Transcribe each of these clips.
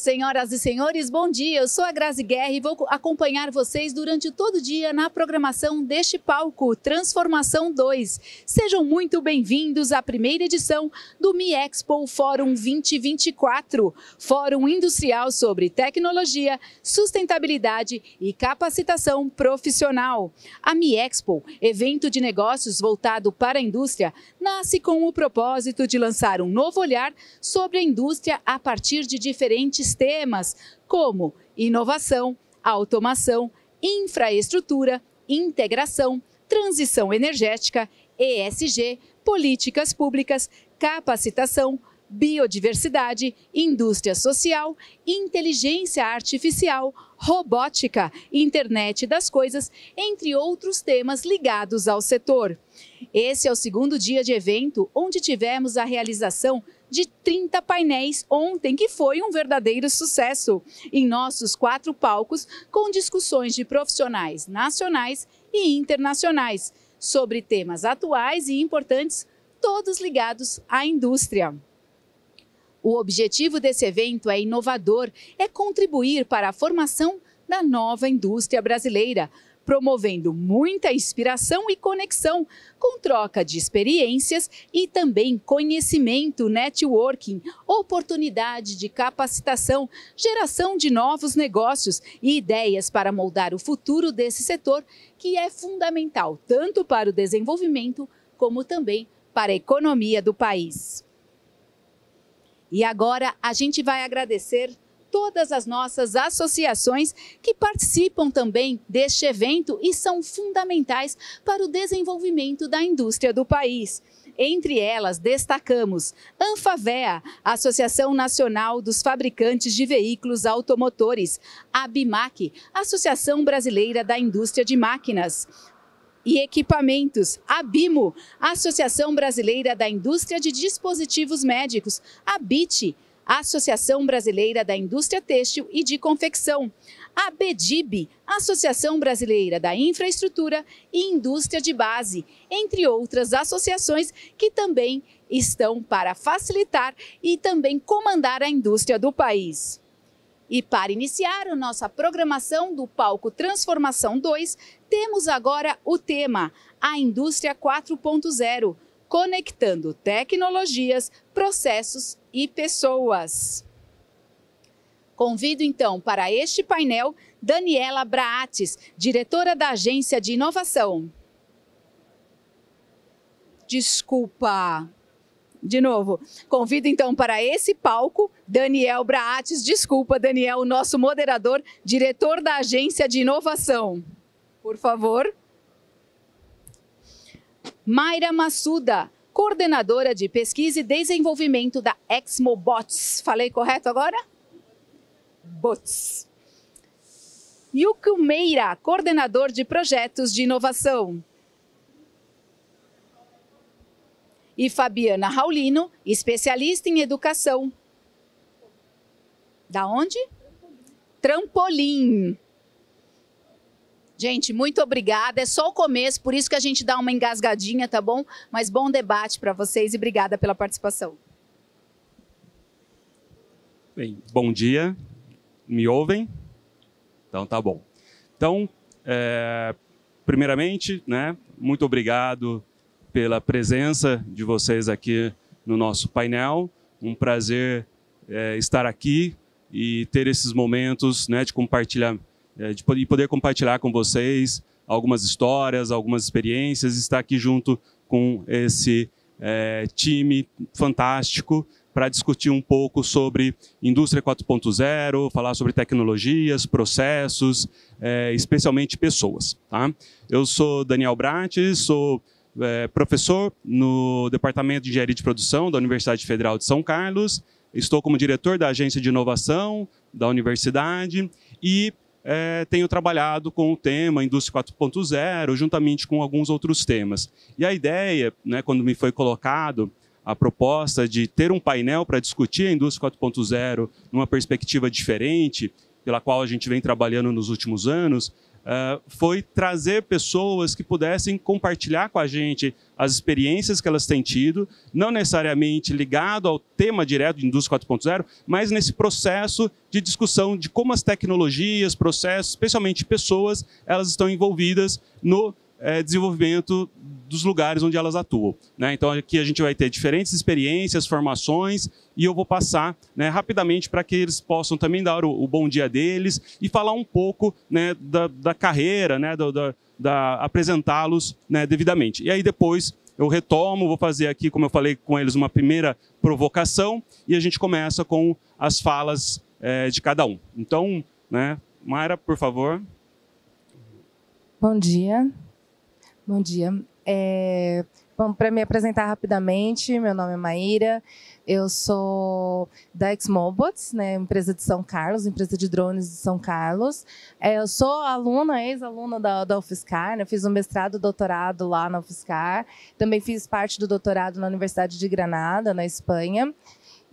Senhoras e senhores, bom dia. Eu sou a Grazi Guerra e vou acompanhar vocês durante todo o dia na programação deste palco Transformação 2. Sejam muito bem-vindos à primeira edição do MIExpo Fórum 2024, Fórum Industrial sobre Tecnologia, Sustentabilidade e Capacitação Profissional. A MIExpo, evento de negócios voltado para a indústria, nasce com o propósito de lançar um novo olhar sobre a indústria a partir de diferentes temas, como inovação, automação, infraestrutura, integração, transição energética, ESG, políticas públicas, capacitação, biodiversidade, indústria social, inteligência artificial, robótica, internet das coisas, entre outros temas ligados ao setor. Esse é o segundo dia de evento, onde tivemos a realização de 30 painéis ontem, que foi um verdadeiro sucesso, em nossos 4 palcos, com discussões de profissionais nacionais e internacionais, sobre temas atuais e importantes, todos ligados à indústria. O objetivo desse evento é inovador, é contribuir para a formação da nova indústria brasileira, promovendo muita inspiração e conexão, com troca de experiências e também conhecimento, networking, oportunidade de capacitação, geração de novos negócios e ideias para moldar o futuro desse setor, que é fundamental tanto para o desenvolvimento como também para a economia do país. E agora a gente vai agradecer todas as nossas associações que participam também deste evento e são fundamentais para o desenvolvimento da indústria do país. Entre elas, destacamos Anfavea, Associação Nacional dos Fabricantes de Veículos Automotores, a ABIMAQ, Associação Brasileira da Indústria de Máquinas e Equipamentos, a BIMO, Associação Brasileira da Indústria de Dispositivos Médicos, a BIT, Associação Brasileira da Indústria Têxtil e de Confecção, a BEDIB, Associação Brasileira da Infraestrutura e Indústria de Base, entre outras associações que também estão para facilitar e também comandar a indústria do país. E para iniciar a nossa programação do palco Transformação 2, temos agora o tema, a Indústria 4.0, conectando tecnologias, processos e pessoas. Convido então para este painel Daniela Braates, diretora da Agência de Inovação. Desculpa. De novo, convido então para esse palco Daniel Braates, desculpa Daniel, o nosso moderador, diretor da Agência de Inovação. Por favor. Mayra Massuda, coordenadora de pesquisa e desenvolvimento da Exmo Bots. Falei correto agora? Bots. Yuko Meira, coordenador de projetos de inovação. E Fabiana Raulino, especialista em educação. Da onde? Trampolim. Gente, muito obrigada. É só o começo, por isso que a gente dá uma engasgadinha, tá bom? Mas bom debate para vocês e obrigada pela participação. Bem, bom dia. Me ouvem? Então, tá bom. Então, primeiramente, muito obrigado pela presença de vocês aqui no nosso painel. Um prazer estar aqui e ter esses momentos de compartilhar, de poder compartilhar com vocês algumas histórias, algumas experiências, estar aqui junto com esse time fantástico para discutir um pouco sobre indústria 4.0, falar sobre tecnologias, processos, especialmente pessoas. Tá? Eu sou Daniel Braates, sou professor no Departamento de Engenharia de Produção da Universidade Federal de São Carlos, estou como diretor da Agência de Inovação da universidade e tenho trabalhado com o tema Indústria 4.0, juntamente com alguns outros temas. E a ideia, quando me foi colocado a proposta de ter um painel para discutir a Indústria 4.0 numa perspectiva diferente, pela qual a gente vem trabalhando nos últimos anos, foi trazer pessoas que pudessem compartilhar com a gente as experiências que elas têm tido, não necessariamente ligado ao tema direto de Indústria 4.0, mas nesse processo de discussão de como as tecnologias, processos, especialmente pessoas, elas estão envolvidas no desenvolvimento dos lugares onde elas atuam, né? Então, aqui a gente vai ter diferentes experiências, formações, e eu vou passar, né, rapidamente para que eles possam também dar o bom dia deles e falar um pouco, né, da carreira, né, apresentá-los, né, devidamente. E aí depois eu retomo, vou fazer aqui, como eu falei com eles, uma primeira provocação e a gente começa com as falas de cada um. Então, né, Mayra, por favor. Bom dia. Bom dia. Bom, para me apresentar rapidamente, meu nome é Maíra, eu sou da Xmobots, né, empresa de São Carlos, empresa de drones de São Carlos. Eu sou aluna, ex-aluna da UFSCar, né, fiz um mestrado e doutorado lá na UFSCar, também fiz parte do doutorado na Universidade de Granada, na Espanha.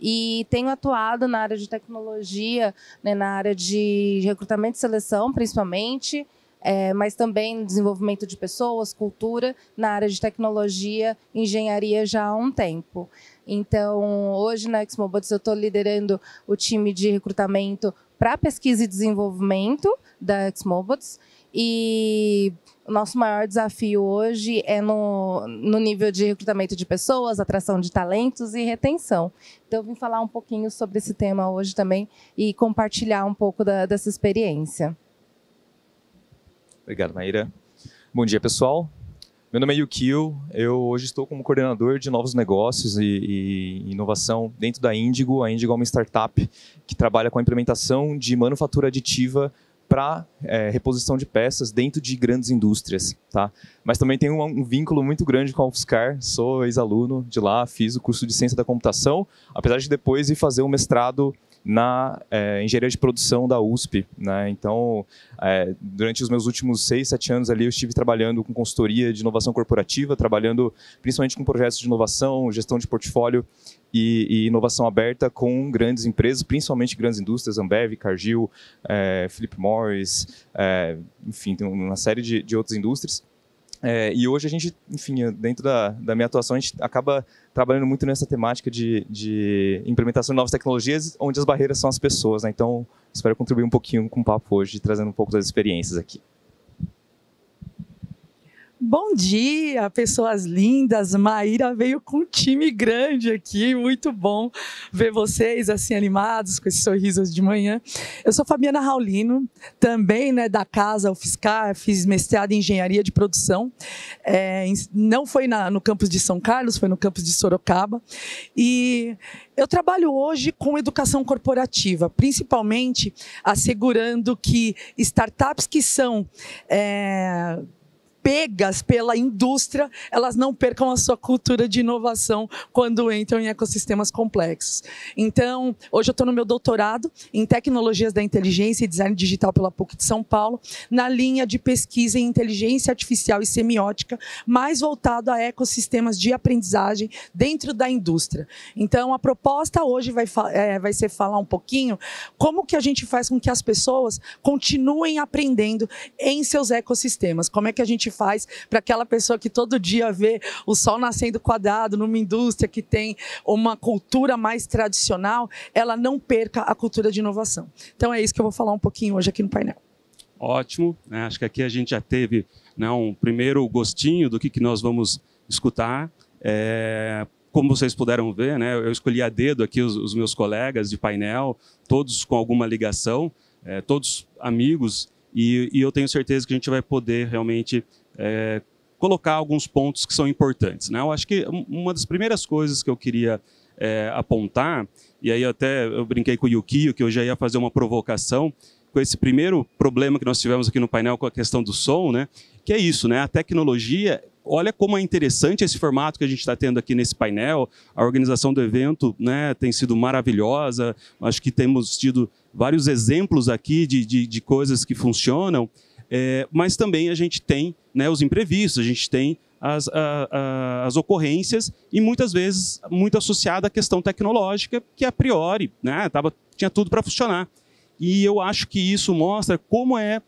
E tenho atuado na área de tecnologia, né, na área de recrutamento e seleção, principalmente, mas também no desenvolvimento de pessoas, cultura, na área de tecnologia, engenharia já há um tempo. Então, hoje na Xmobots eu estou liderando o time de recrutamento para pesquisa e desenvolvimento da Xmobots, e o nosso maior desafio hoje é no nível de recrutamento de pessoas, atração de talentos e retenção. Então, eu vim falar um pouquinho sobre esse tema hoje também e compartilhar um pouco dessa experiência. Obrigado, Maíra. Bom dia, pessoal. Meu nome é Yukio, eu hoje estou como coordenador de novos negócios e inovação dentro da Indigo. A Indigo é uma startup que trabalha com a implementação de manufatura aditiva para reposição de peças dentro de grandes indústrias, tá? Mas também tem um vínculo muito grande com a UFSCar, sou ex-aluno de lá, fiz o curso de Ciência da Computação, apesar de depois ir fazer um mestrado na engenharia de produção da USP, né? Então, durante os meus últimos 6, 7 anos ali, eu estive trabalhando com consultoria de inovação corporativa, trabalhando principalmente com projetos de inovação, gestão de portfólio e inovação aberta com grandes empresas, principalmente grandes indústrias, Ambev, Cargill, Philip Morris, enfim, tem uma série de outras indústrias. E hoje a gente, enfim, dentro da minha atuação, a gente acaba trabalhando muito nessa temática de implementação de novas tecnologias, onde as barreiras são as pessoas, né? Então, espero contribuir um pouquinho com o papo hoje, trazendo um pouco das experiências aqui. Bom dia, pessoas lindas. Maíra veio com um time grande aqui, muito bom ver vocês assim animados, com esses sorrisos de manhã. Eu sou Fabiana Raulino, também, né, da casa UFSCar, fiz mestrado em engenharia de produção. Não foi no campus de São Carlos, foi no campus de Sorocaba. E eu trabalho hoje com educação corporativa, principalmente assegurando que startups que são pegas pela indústria, elas não percam a sua cultura de inovação quando entram em ecossistemas complexos. Então, hoje eu estou no meu doutorado em Tecnologias da Inteligência e Design Digital pela PUC de São Paulo, na linha de pesquisa em Inteligência Artificial e Semiótica, mais voltado a ecossistemas de aprendizagem dentro da indústria. Então, a proposta hoje vai ser falar um pouquinho como que a gente faz com que as pessoas continuem aprendendo em seus ecossistemas, como é que a gente faz para aquela pessoa que todo dia vê o sol nascendo quadrado numa indústria que tem uma cultura mais tradicional, ela não perca a cultura de inovação. Então é isso que eu vou falar um pouquinho hoje aqui no painel. Ótimo, né? Acho que aqui a gente já teve, né, um primeiro gostinho do que nós vamos escutar. Como vocês puderam ver, né, eu escolhi a dedo aqui os meus colegas de painel, todos com alguma ligação, todos amigos, e eu tenho certeza que a gente vai poder realmente colocar alguns pontos que são importantes, né? Eu acho que uma das primeiras coisas que eu queria apontar, e aí até eu brinquei com o Yukio, que eu já ia fazer uma provocação, com esse primeiro problema que nós tivemos aqui no painel com a questão do som, né? Que é isso, né? A tecnologia, olha como é interessante esse formato que a gente está tendo aqui nesse painel, a organização do evento, né, tem sido maravilhosa, acho que temos tido vários exemplos aqui de coisas que funcionam, mas também a gente tem, né, os imprevistos, a gente tem as ocorrências e muitas vezes muito associada à questão tecnológica que a priori, né, tinha tudo para funcionar. E eu acho que isso mostra como é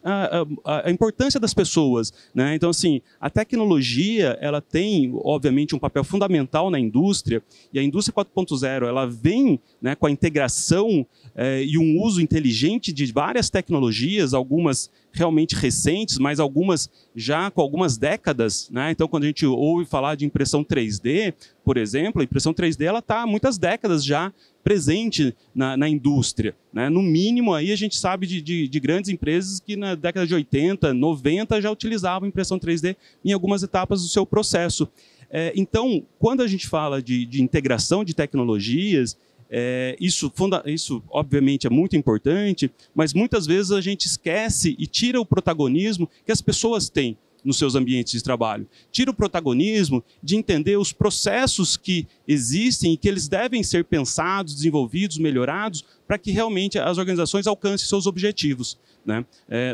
a importância das pessoas, né? Então, assim, a tecnologia, ela tem, obviamente, um papel fundamental na indústria, e a indústria 4.0, ela vem, né, com a integração e um uso inteligente de várias tecnologias, algumas realmente recentes, mas algumas já com algumas décadas, né? Então, quando a gente ouve falar de impressão 3D, por exemplo, a impressão 3D está há muitas décadas já presente na indústria, né? No mínimo, aí a gente sabe de grandes empresas que na década de 80, 90 já utilizavam impressão 3D em algumas etapas do seu processo. Então, quando a gente fala de integração de tecnologias, isso obviamente é muito importante, mas muitas vezes a gente esquece e tira o protagonismo que as pessoas têm nos seus ambientes de trabalho. Tira o protagonismo de entender os processos que existem e que eles devem ser pensados, desenvolvidos, melhorados, para que realmente as organizações alcancem seus objetivos, né?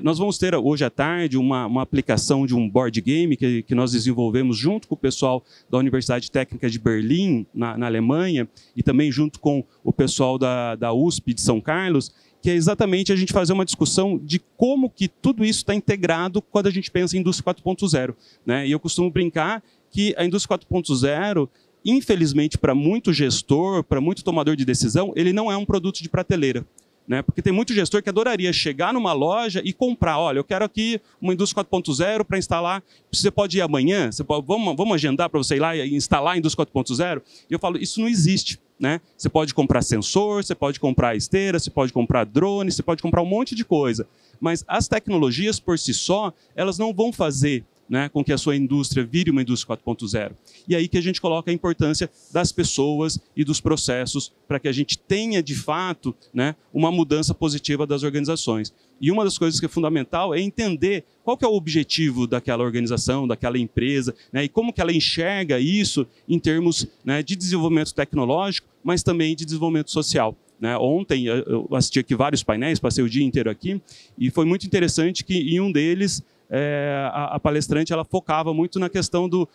Nós vamos ter hoje à tarde uma aplicação de um board game que nós desenvolvemos junto com o pessoal da Universidade Técnica de Berlim, na Alemanha, e também junto com o pessoal da USP de São Carlos, que é exatamente a gente fazer uma discussão de como que tudo isso está integrado quando a gente pensa em indústria 4.0, né? E eu costumo brincar que a indústria 4.0, infelizmente, para muito gestor, para muito tomador de decisão, ele não é um produto de prateleira, né? Porque tem muito gestor que adoraria chegar numa loja e comprar. Olha, eu quero aqui uma indústria 4.0 para instalar. Você pode ir amanhã? Vamos agendar para você ir lá e instalar a indústria 4.0? E eu falo, isso não existe, né? Você pode comprar sensor, você pode comprar esteira, você pode comprar drone, você pode comprar um monte de coisa. Mas as tecnologias por si só, elas não vão fazer, né, com que a sua indústria vire uma indústria 4.0. E aí que a gente coloca a importância das pessoas e dos processos para que a gente tenha, de fato, né, uma mudança positiva das organizações. E uma das coisas que é fundamental é entender qual que é o objetivo daquela organização, daquela empresa, né, e como que ela enxerga isso em termos, né, de desenvolvimento tecnológico, mas também de desenvolvimento social, né? Ontem eu assisti aqui vários painéis, passei o dia inteiro aqui, e foi muito interessante que em um deles a palestrante ela focava muito na questão do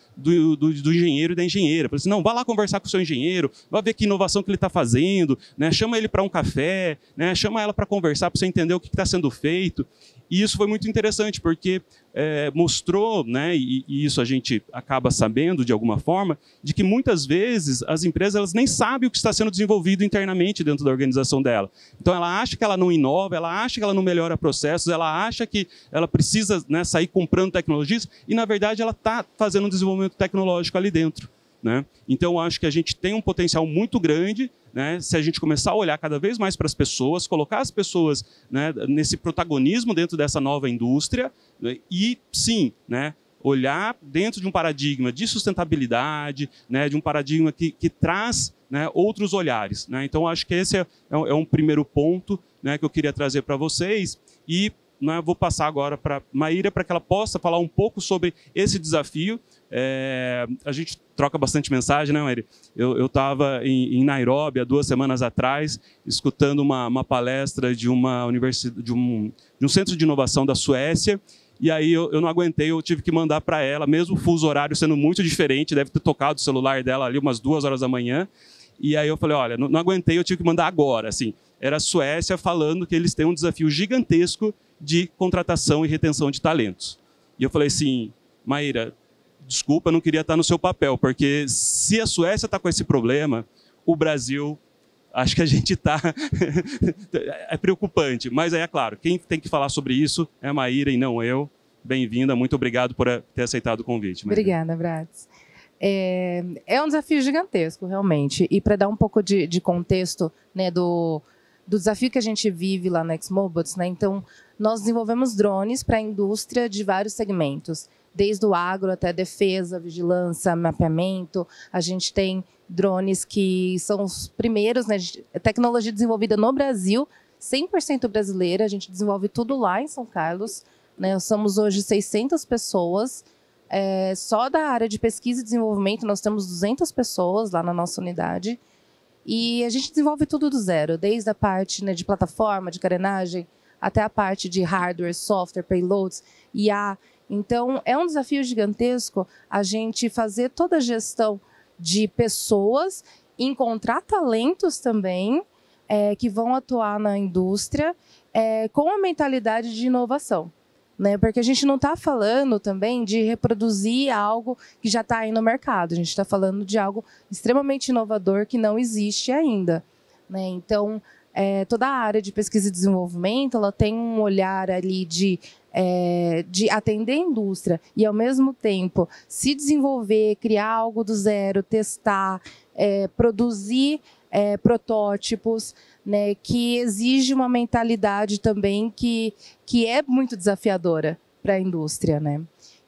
engenheiro e da engenheira. Falei assim, não, vá lá conversar com o seu engenheiro, vá ver que inovação que ele está fazendo, né? Chama ele para um café, né? Chama ela para conversar, para você entender o que está sendo feito. E isso foi muito interessante, porque mostrou, né, e isso a gente acaba sabendo de alguma forma, de que muitas vezes as empresas elas nem sabem o que está sendo desenvolvido internamente dentro da organização dela. Então ela acha que ela não inova, ela acha que ela não melhora processos, ela acha que ela precisa, né, sair comprando tecnologias, e na verdade ela está fazendo um desenvolvimento tecnológico ali dentro, né? Então eu acho que a gente tem um potencial muito grande, né, se a gente começar a olhar cada vez mais para as pessoas, colocar as pessoas, né, nesse protagonismo dentro dessa nova indústria, né, e sim, né, olhar dentro de um paradigma de sustentabilidade, né, de um paradigma que traz, né, outros olhares, né? Então acho que esse é um primeiro ponto, né, que eu queria trazer para vocês, e né, vou passar agora para a Maíra para que ela possa falar um pouco sobre esse desafio. A gente troca bastante mensagem, né, Maíra? Eu estava em Nairobi há 2 semanas atrás, escutando uma palestra de uma universidade, de um centro de inovação da Suécia, e aí eu não aguentei, eu tive que mandar para ela, mesmo o fuso horário sendo muito diferente, deve ter tocado o celular dela ali umas 2 horas da manhã, e aí eu falei, olha, não aguentei, eu tive que mandar agora, assim. Era a Suécia falando que eles têm um desafio gigantesco de contratação e retenção de talentos. E eu falei assim, Maíra, desculpa, eu não queria estar no seu papel, porque se a Suécia está com esse problema, o Brasil, acho que a gente está... é preocupante. Mas é claro, quem tem que falar sobre isso é a Maíra e não eu. Bem-vinda, muito obrigado por ter aceitado o convite, Maíra. Obrigada, Brats. É um desafio gigantesco, realmente. E para dar um pouco de contexto, né, do desafio que a gente vive lá na Exmobots, né? Então, nós desenvolvemos drones para a indústria de vários segmentos, desde o agro até defesa, vigilância, mapeamento. A gente tem drones que são os primeiros, né? Tecnologia desenvolvida no Brasil, 100% brasileira. A gente desenvolve tudo lá em São Carlos, né? Somos hoje 600 pessoas. Só da área de pesquisa e desenvolvimento, nós temos 200 pessoas lá na nossa unidade. E a gente desenvolve tudo do zero, desde a parte, né, de plataforma, de carenagem, até a parte de hardware, software, payloads, IA. Então, é um desafio gigantesco a gente fazer toda a gestão de pessoas, encontrar talentos também, que vão atuar na indústria com a mentalidade de inovação. Né? Porque a gente não está falando também de reproduzir algo que já está aí no mercado. A gente está falando de algo extremamente inovador que não existe ainda. Né? Então, toda a área de pesquisa e desenvolvimento ela tem um olhar ali de atender a indústria e, ao mesmo tempo, se desenvolver, criar algo do zero, testar, produzir protótipos, né, que exige uma mentalidade também que é muito desafiadora para a indústria. Né?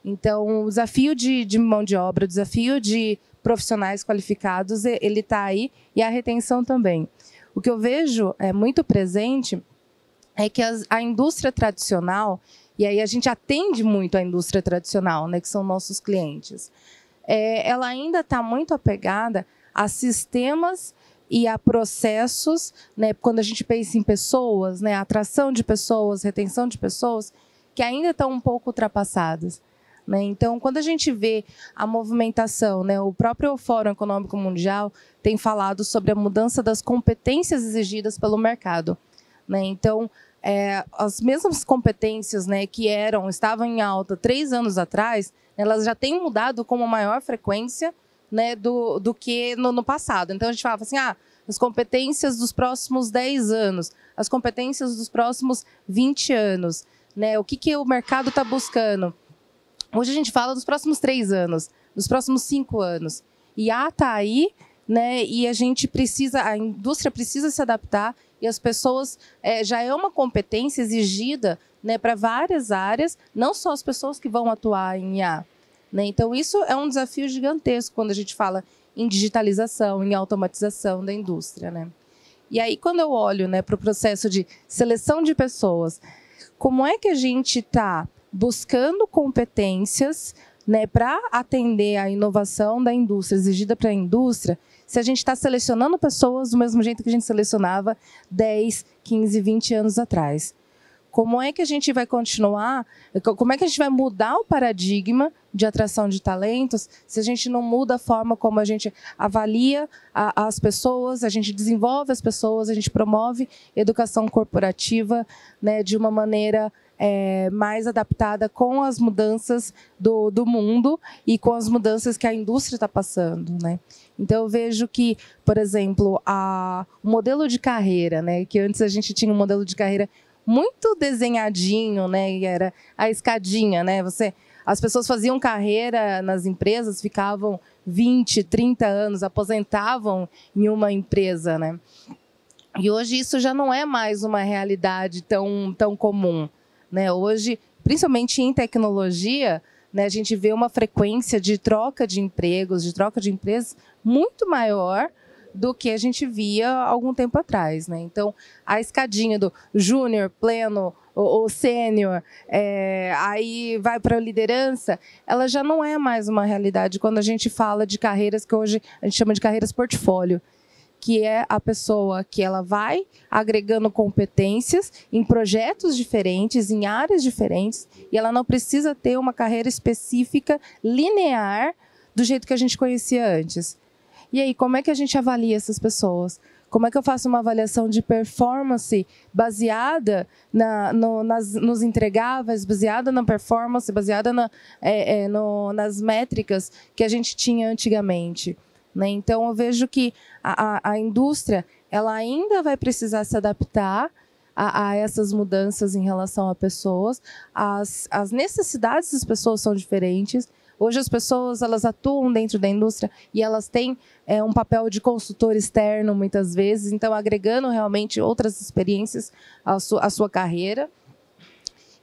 Então, o desafio de mão de obra, o desafio de profissionais qualificados, ele está aí, e a retenção também. O que eu vejo muito presente é que a indústria tradicional, e aí a gente atende muito a indústria tradicional, né, que são nossos clientes, ela ainda está muito apegada a sistemas e a processos, né, quando a gente pensa em pessoas, né, atração de pessoas, retenção de pessoas, que ainda estão um pouco ultrapassadas. Né? Então, quando a gente vê a movimentação, né, o próprio Fórum Econômico Mundial tem falado sobre a mudança das competências exigidas pelo mercado. Né? Então, as mesmas competências, né, que estavam em alta 3 anos atrás, elas já têm mudado com uma maior frequência, né, do que no passado. Então, a gente falava assim, as competências dos próximos 10 anos, as competências dos próximos 20 anos, né, o que o mercado está buscando. Hoje a gente fala dos próximos 3 anos, dos próximos 5 anos. E está aí, né, e a indústria precisa se adaptar, e as pessoas, já é uma competência exigida, né, para várias áreas, não só as pessoas que vão atuar em IA. Né? Então, isso é um desafio gigantesco quando a gente fala em digitalização, em automatização da indústria. Né? E aí, quando eu olho, né, para o processo de seleção de pessoas, como é que a gente está buscando competências, né, para atender a inovação da indústria, exigida para a indústria, se a gente está selecionando pessoas do mesmo jeito que a gente selecionava 10, 15, 20 anos atrás? Como é que a gente vai continuar, como é que a gente vai mudar o paradigma de atração de talentos se a gente não muda a forma como a gente avalia as pessoas, a gente desenvolve as pessoas, a gente promove educação corporativa, né, de uma maneira mais adaptada com as mudanças do mundo e com as mudanças que a indústria está passando. Né? Então, eu vejo que, por exemplo, o modelo de carreira, né, que antes a gente tinha um modelo de carreira muito desenhadinho, né, e era a escadinha, né, as pessoas faziam carreira nas empresas, ficavam 20, 30 anos, aposentavam em uma empresa, né? E hoje isso já não é mais uma realidade tão comum, né? Hoje, principalmente em tecnologia, né, a gente vê uma frequência de troca de empregos, de troca de empresas muito maior do que a gente via algum tempo atrás. Né? Então, a escadinha do júnior, pleno, ou sênior, aí vai para a liderança, ela já não é mais uma realidade quando a gente fala de carreiras que hoje a gente chama de carreiras portfólio, que é a pessoa que ela vai agregando competências em projetos diferentes, em áreas diferentes, e ela não precisa ter uma carreira específica, linear, do jeito que a gente conhecia antes. E aí, como é que a gente avalia essas pessoas? Como é que eu faço uma avaliação de performance baseada nos entregáveis, baseada na performance, baseada nas métricas que a gente tinha antigamente? Né? Então, eu vejo que a indústria ela ainda vai precisar se adaptar a essas mudanças em relação a pessoas. As necessidades das pessoas são diferentes. Hoje as pessoas elas atuam dentro da indústria e elas têm um papel de consultor externo muitas vezes, então agregando realmente outras experiências à sua carreira.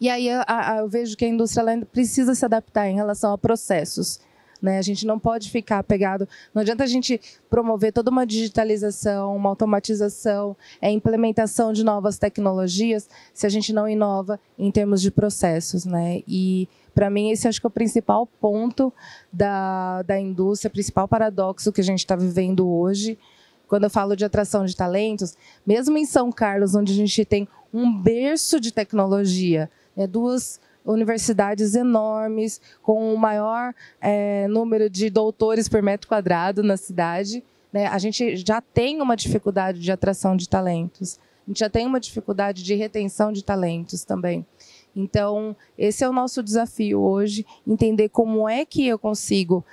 E aí eu vejo que a indústria ela precisa se adaptar em relação a processos. Né? A gente não pode ficar pegado, não adianta a gente promover toda uma digitalização, uma automatização, implementação de novas tecnologias, se a gente não inova em termos de processos. Né? E, para mim, esse acho que é o principal ponto da indústria, o principal paradoxo que a gente está vivendo hoje. Quando eu falo de atração de talentos, mesmo em São Carlos, onde a gente tem um berço de tecnologia, né, 2 universidades enormes, com o maior número de doutores por metro quadrado na cidade, né? A gente já tem uma dificuldade de atração de talentos, a gente já tem uma dificuldade de retenção de talentos também. Então, esse é o nosso desafio hoje, entender como é que eu consigo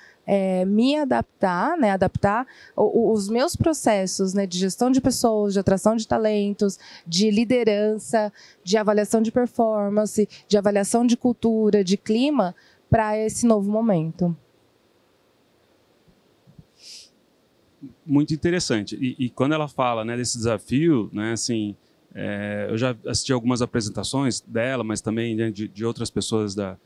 me adaptar, né, adaptar os meus processos, né, de gestão de pessoas, de atração de talentos, de liderança, de avaliação de performance, de avaliação de cultura, de clima, para esse novo momento. Muito interessante. E quando ela fala, né, desse desafio, né, assim, eu já assisti algumas apresentações dela, mas também, né, de outras pessoas da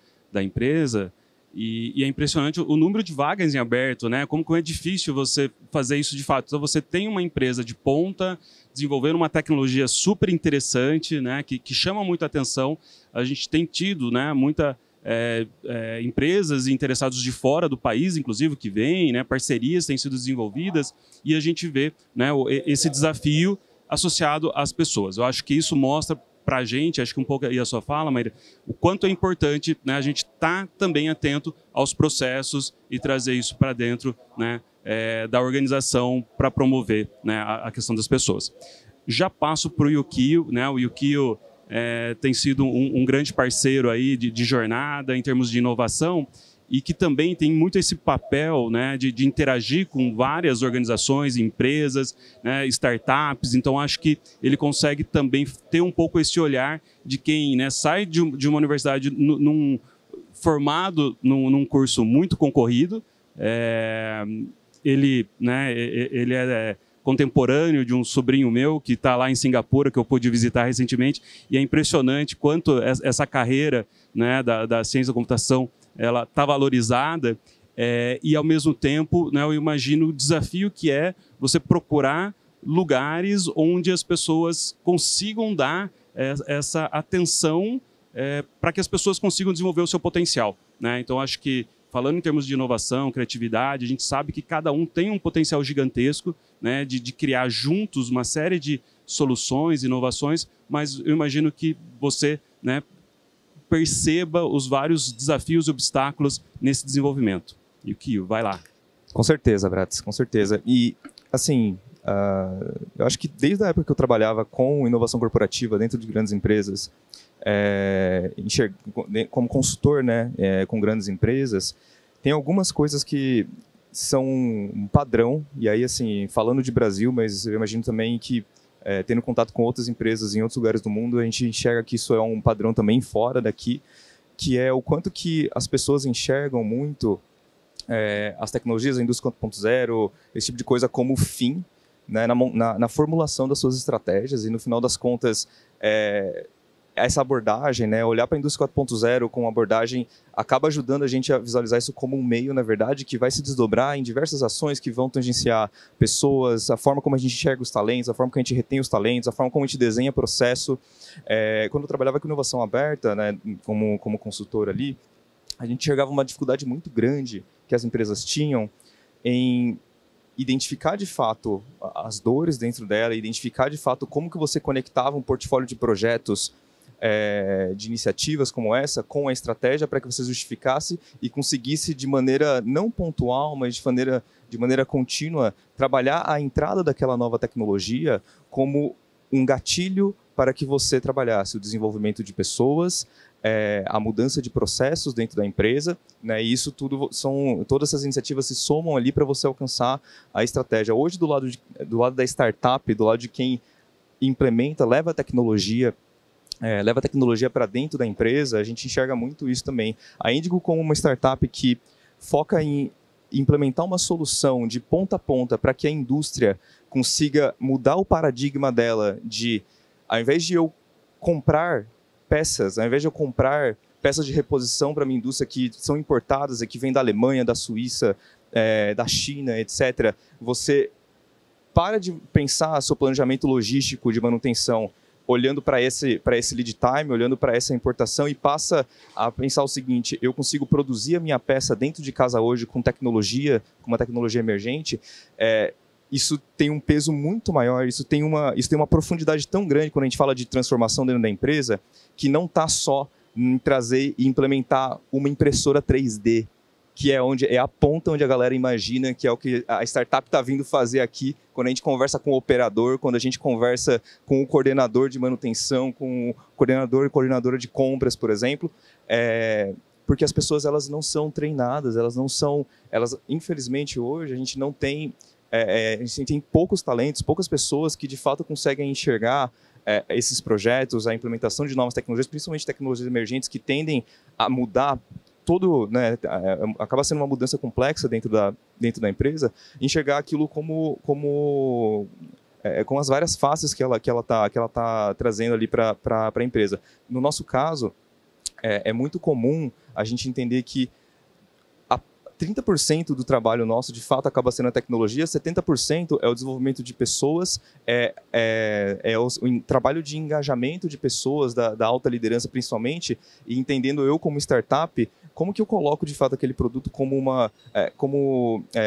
empresa. E é impressionante o número de vagas em aberto, né? Como é difícil você fazer isso de fato. Então, você tem uma empresa de ponta, desenvolvendo uma tecnologia super interessante, né? Que chama muita atenção. A gente tem tido, né, empresas e interessados de fora do país, inclusive, que vêm, né? Parcerias têm sido desenvolvidas e a gente vê, né, esse desafio associado às pessoas. Eu acho que isso mostra para a gente, acho que um pouco aí a sua fala, Maíra, o quanto é importante, né, a gente estar também atento aos processos e trazer isso para dentro, né, da organização para promover, né, a questão das pessoas. Já passo para o Yukio, né, o Yukio tem sido um grande parceiro aí de jornada em termos de inovação e que também tem muito esse papel, né, de interagir com várias organizações, empresas, né, startups. Então, acho que ele consegue também ter um pouco esse olhar de quem, né, sai de uma universidade formado num curso muito concorrido. Ele é contemporâneo de um sobrinho meu que está lá em Singapura, que eu pude visitar recentemente, e é impressionante quanto essa carreira, né, da ciência da computação ela está valorizada e, ao mesmo tempo, né, eu imagino o desafio que é você procurar lugares onde as pessoas consigam dar essa atenção para que as pessoas consigam desenvolver o seu potencial, né? Então, acho que, falando em termos de inovação, criatividade, a gente sabe que cada um tem um potencial gigantesco, né, de criar juntos uma série de soluções, inovações, mas eu imagino que você, né, perceba os vários desafios e obstáculos nesse desenvolvimento. Yukio, vai lá. Com certeza, Bratis, com certeza. E, assim, eu acho que desde a época que eu trabalhava com inovação corporativa dentro de grandes empresas, como consultor, né, com grandes empresas, tem algumas coisas que são um padrão, e aí, assim, falando de Brasil, mas eu imagino também que tendo contato com outras empresas em outros lugares do mundo, a gente enxerga que isso é um padrão também fora daqui, que é o quanto que as pessoas enxergam muito as tecnologias, a indústria 4.0, esse tipo de coisa como fim, né, na formulação das suas estratégias, e no final das contas, essa abordagem, né, olhar para a indústria 4.0 com uma abordagem, acaba ajudando a gente a visualizar isso como um meio, na verdade, que vai se desdobrar em diversas ações que vão tangenciar pessoas, a forma como a gente enxerga os talentos, a forma como a gente retém os talentos, a forma como a gente desenha processo. Quando eu trabalhava com inovação aberta, né, como consultor ali, a gente enxergava uma dificuldade muito grande que as empresas tinham em identificar de fato as dores dentro dela, identificar de fato como que você conectava um portfólio de projetos, de iniciativas como essa com a estratégia para que você justificasse e conseguisse de maneira não pontual, mas de maneira contínua, trabalhar a entrada daquela nova tecnologia como um gatilho para que você trabalhasse o desenvolvimento de pessoas, a mudança de processos dentro da empresa, né? E isso tudo todas essas iniciativas se somam ali para você alcançar a estratégia. Hoje, do lado da startup, do lado de quem implementa, leva a tecnologia para dentro da empresa, a gente enxerga muito isso também. A Indigo, como uma startup que foca em implementar uma solução de ponta a ponta para que a indústria consiga mudar o paradigma dela de, ao invés de eu comprar peças, ao invés de eu comprar peças de reposição para a minha indústria que são importadas e que vêm da Alemanha, da Suíça, da China, etc., você para de pensar seu planejamento logístico de manutenção olhando para esse lead time, olhando para essa importação e passa a pensar o seguinte: eu consigo produzir a minha peça dentro de casa hoje com uma tecnologia emergente. Isso tem um peso muito maior, isso tem uma profundidade tão grande quando a gente fala de transformação dentro da empresa, que não está só em trazer e implementar uma impressora 3D que é a ponta onde a galera imagina, que é o que a startup está vindo fazer aqui, quando a gente conversa com o operador, quando a gente conversa com o coordenador de manutenção, com o coordenador e coordenadora de compras, por exemplo, porque as pessoas elas não são treinadas, infelizmente hoje a gente não tem, a gente tem poucos talentos, poucas pessoas que de fato conseguem enxergar esses projetos, a implementação de novas tecnologias, principalmente tecnologias emergentes que tendem a mudar todo, né, acaba sendo uma mudança complexa dentro da empresa, enxergar aquilo com as várias faces que ela tá trazendo ali para a empresa. No nosso caso, é muito comum a gente entender que 30% do trabalho nosso, de fato, acaba sendo a tecnologia, 70% é o desenvolvimento de pessoas, o trabalho de engajamento de pessoas, da alta liderança principalmente, e entendendo eu como startup, como que eu coloco, de fato, aquele produto como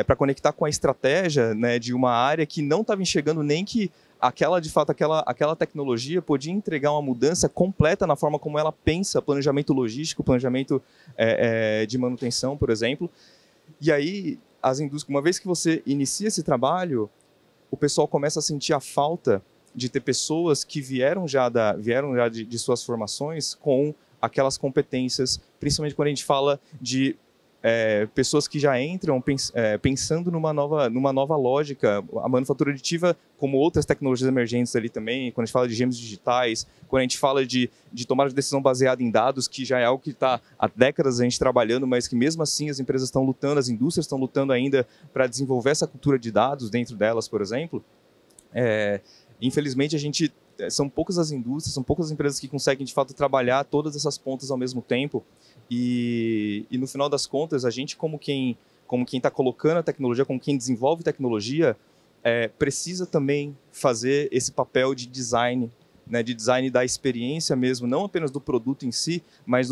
para conectar com a estratégia, né, de uma área que não estava enxergando nem que aquela tecnologia podia entregar uma mudança completa na forma como ela pensa, planejamento logístico, planejamento de manutenção, por exemplo. E aí, as indústrias, uma vez que você inicia esse trabalho, o pessoal começa a sentir a falta de ter pessoas que vieram já de suas formações com aquelas competências, principalmente quando a gente fala de pessoas que já entram pensando numa nova lógica. A manufatura aditiva, como outras tecnologias emergentes ali também, quando a gente fala de gêmeos digitais, quando a gente fala de tomada de decisão baseada em dados, que já é algo que está há décadas a gente trabalhando, mas que mesmo assim as empresas estão lutando, as indústrias estão lutando ainda para desenvolver essa cultura de dados dentro delas, por exemplo. Infelizmente, são poucas as indústrias, são poucas as empresas que conseguem, de fato, trabalhar todas essas pontas ao mesmo tempo. E no final das contas, a gente, como quem está colocando a tecnologia, como quem desenvolve tecnologia, precisa também fazer esse papel de design, né, de design da experiência mesmo, não apenas do produto em si, mas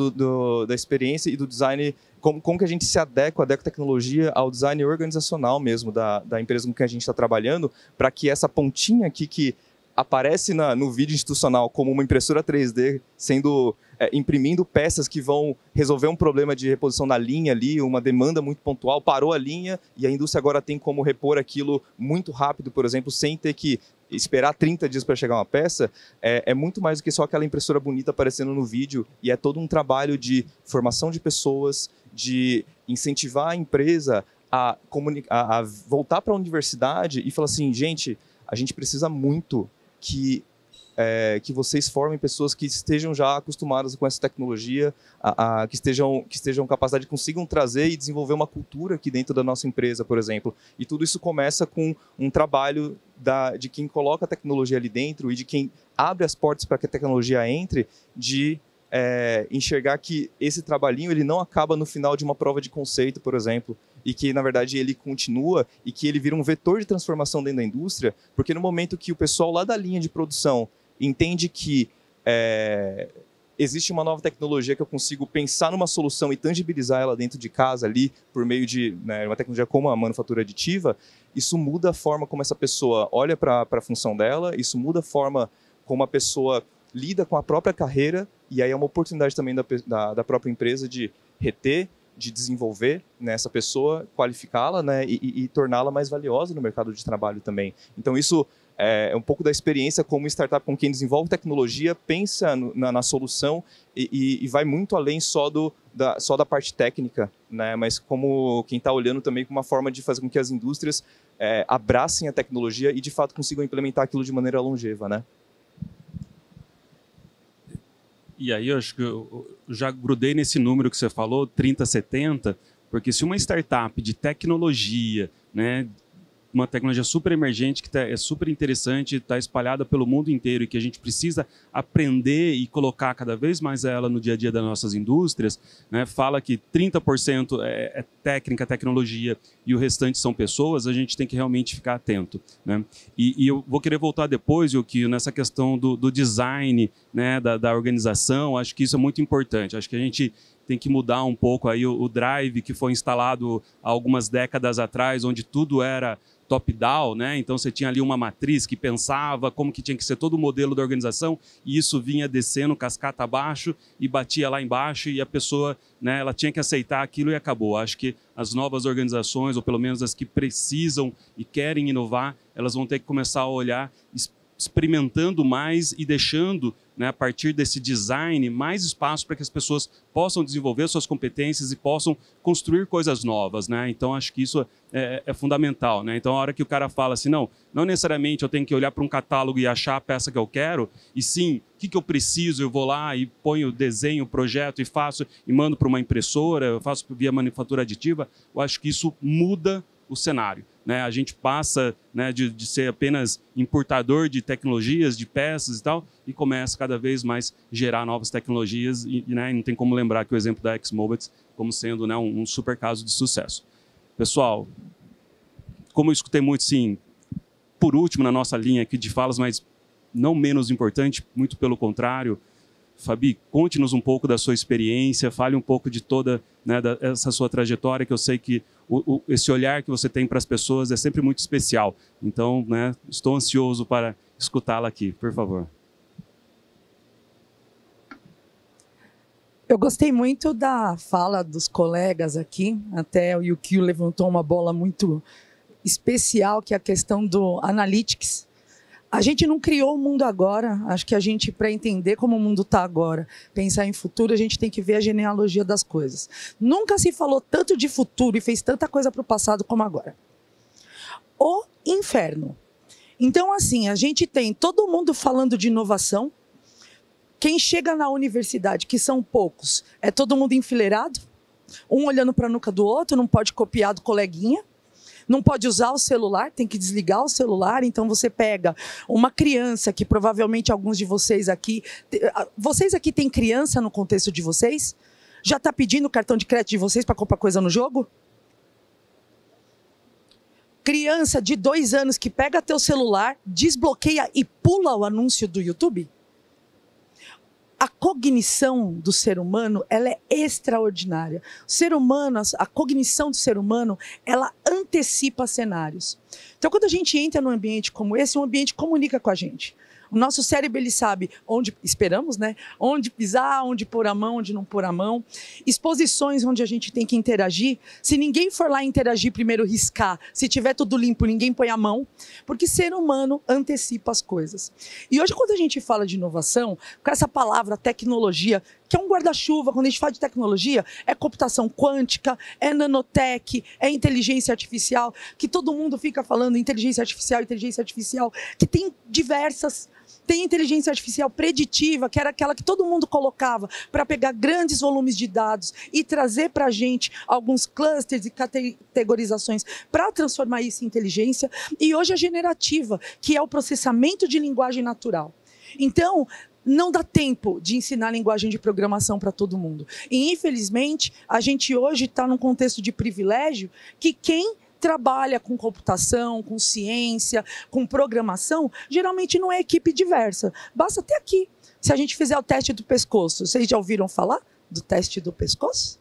da experiência e do design, como que a gente se adequa a tecnologia ao design organizacional mesmo da empresa com que a gente está trabalhando, para que essa pontinha aqui que aparece no vídeo institucional como uma impressora 3D imprimindo peças que vão resolver um problema de reposição na linha ali, uma demanda muito pontual, parou a linha e a indústria agora tem como repor aquilo muito rápido, por exemplo, sem ter que esperar 30 dias para chegar uma peça, é muito mais do que só aquela impressora bonita aparecendo no vídeo, e é todo um trabalho de formação de pessoas, de incentivar a empresa a voltar para a universidade e falar assim, gente, a gente precisa muito que vocês formem pessoas que estejam já acostumadas com essa tecnologia, que estejam capacidade, consigam trazer e desenvolver uma cultura aqui dentro da nossa empresa, por exemplo. E tudo isso começa com um trabalho de quem coloca a tecnologia ali dentro e de quem abre as portas para que a tecnologia entre, de enxergar que esse trabalhinho ele não acaba no final de uma prova de conceito, por exemplo, e que, na verdade, ele continua e que ele vira um vetor de transformação dentro da indústria, porque no momento que o pessoal lá da linha de produção entende que existe uma nova tecnologia que eu consigo pensar numa solução e tangibilizar ela dentro de casa ali, por meio de uma tecnologia como a manufatura aditiva, isso muda a forma como essa pessoa olha para a função dela, isso muda a forma como a pessoa lida com a própria carreira, e aí é uma oportunidade também da própria empresa de reter, de desenvolver essa pessoa, qualificá-la, né, e torná-la mais valiosa no mercado de trabalho também. Então isso é um pouco da experiência como startup, com quem desenvolve tecnologia, pensa na solução e vai muito além só da parte técnica, né, mas como quem está olhando também com uma forma de fazer com que as indústrias abracem a tecnologia e de fato consigam implementar aquilo de maneira longeva, né? E aí eu acho que eu já grudei nesse número que você falou, 30-70, porque se uma startup de tecnologia, né, uma tecnologia super emergente, que é super interessante, está espalhada pelo mundo inteiro e que a gente precisa aprender e colocar cada vez mais ela no dia a dia das nossas indústrias, né, fala que 30% é técnica, tecnologia e o restante são pessoas, a gente tem que realmente ficar atento, né? E eu vou querer voltar depois, Yukio, nessa questão do design, né, da organização. Acho que isso é muito importante. Acho que a gente tem que mudar um pouco aí o drive que foi instalado há algumas décadas atrás, onde tudo era top-down, né? Então você tinha ali uma matriz que pensava como que tinha que ser todo o modelo da organização, e isso vinha descendo cascata abaixo e batia lá embaixo, e a pessoa, né, ela tinha que aceitar aquilo e acabou. Acho que as novas organizações, ou pelo menos as que precisam e querem inovar, elas vão ter que começar a olhar experimentando mais e deixando, né, a partir desse design, mais espaço para que as pessoas possam desenvolver suas competências e possam construir coisas novas, né? Então, acho que isso é fundamental, né? Então, a hora que o cara fala assim, não necessariamente eu tenho que olhar para um catálogo e achar a peça que eu quero, e sim, o que eu preciso, eu vou lá e ponho, desenho, projeto e faço, e mando para uma impressora, eu faço via manufatura aditiva, eu acho que isso muda o cenário. Né, a gente passa, né, de ser apenas importador de tecnologias, de peças e tal, e começa cada vez mais gerar novas tecnologias, e né, não tem como lembrar que o exemplo da Xmobics como sendo, né, um super caso de sucesso. Pessoal, como eu escutei muito, sim, por último na nossa linha aqui de falas, mas não menos importante, muito pelo contrário, Fabi, conte-nos um pouco da sua experiência, fale um pouco de toda, né, essa sua trajetória, que eu sei que esse olhar que você tem para as pessoas é sempre muito especial. Então, né, estou ansioso para escutá-la aqui, por favor. Eu gostei muito da fala dos colegas aqui, até o Yukio levantou uma bola muito especial, que é a questão do Analytics. A gente não criou o mundo agora, acho que a gente, para entender como o mundo está agora, pensar em futuro, a gente tem que ver a genealogia das coisas. Nunca se falou tanto de futuro e fez tanta coisa para o passado como agora. O inferno. Então, assim, a gente tem todo mundo falando de inovação. Quem chega na universidade, que são poucos, é todo mundo enfileirado, um olhando para a nuca do outro, não pode copiar do coleguinha. Não pode usar o celular, tem que desligar o celular. Então você pega uma criança, que provavelmente alguns de vocês aqui têm criança no contexto de vocês? Já está pedindo o cartão de crédito de vocês para comprar coisa no jogo? Criança de 2 anos que pega teu celular, desbloqueia e pula o anúncio do YouTube? A cognição do ser humano, ela é extraordinária. O ser humano, a cognição do ser humano, ela antecipa cenários. Então, quando a gente entra num ambiente como esse, o ambiente comunica com a gente. O nosso cérebro, ele sabe onde, esperamos, né? Onde pisar, onde pôr a mão, onde não pôr a mão. Exposições onde a gente tem que interagir. Se ninguém for lá interagir, primeiro riscar. Se tiver tudo limpo, ninguém põe a mão. Porque ser humano antecipa as coisas. E hoje, quando a gente fala de inovação, com essa palavra tecnologia, que é um guarda-chuva, quando a gente fala de tecnologia, é computação quântica, é nanotech, é inteligência artificial, que todo mundo fica falando inteligência artificial, que tem diversas. Tem inteligência artificial preditiva, que era aquela que todo mundo colocava para pegar grandes volumes de dados e trazer para a gente alguns clusters e categorizações para transformar isso em inteligência. E hoje a generativa, que é o processamento de linguagem natural. Então, não dá tempo de ensinar linguagem de programação para todo mundo. E, infelizmente, a gente hoje está num contexto de privilégio que quem trabalha com computação, com ciência, com programação, geralmente não é equipe diversa. Basta até aqui. Se a gente fizer o teste do pescoço, vocês já ouviram falar do teste do pescoço?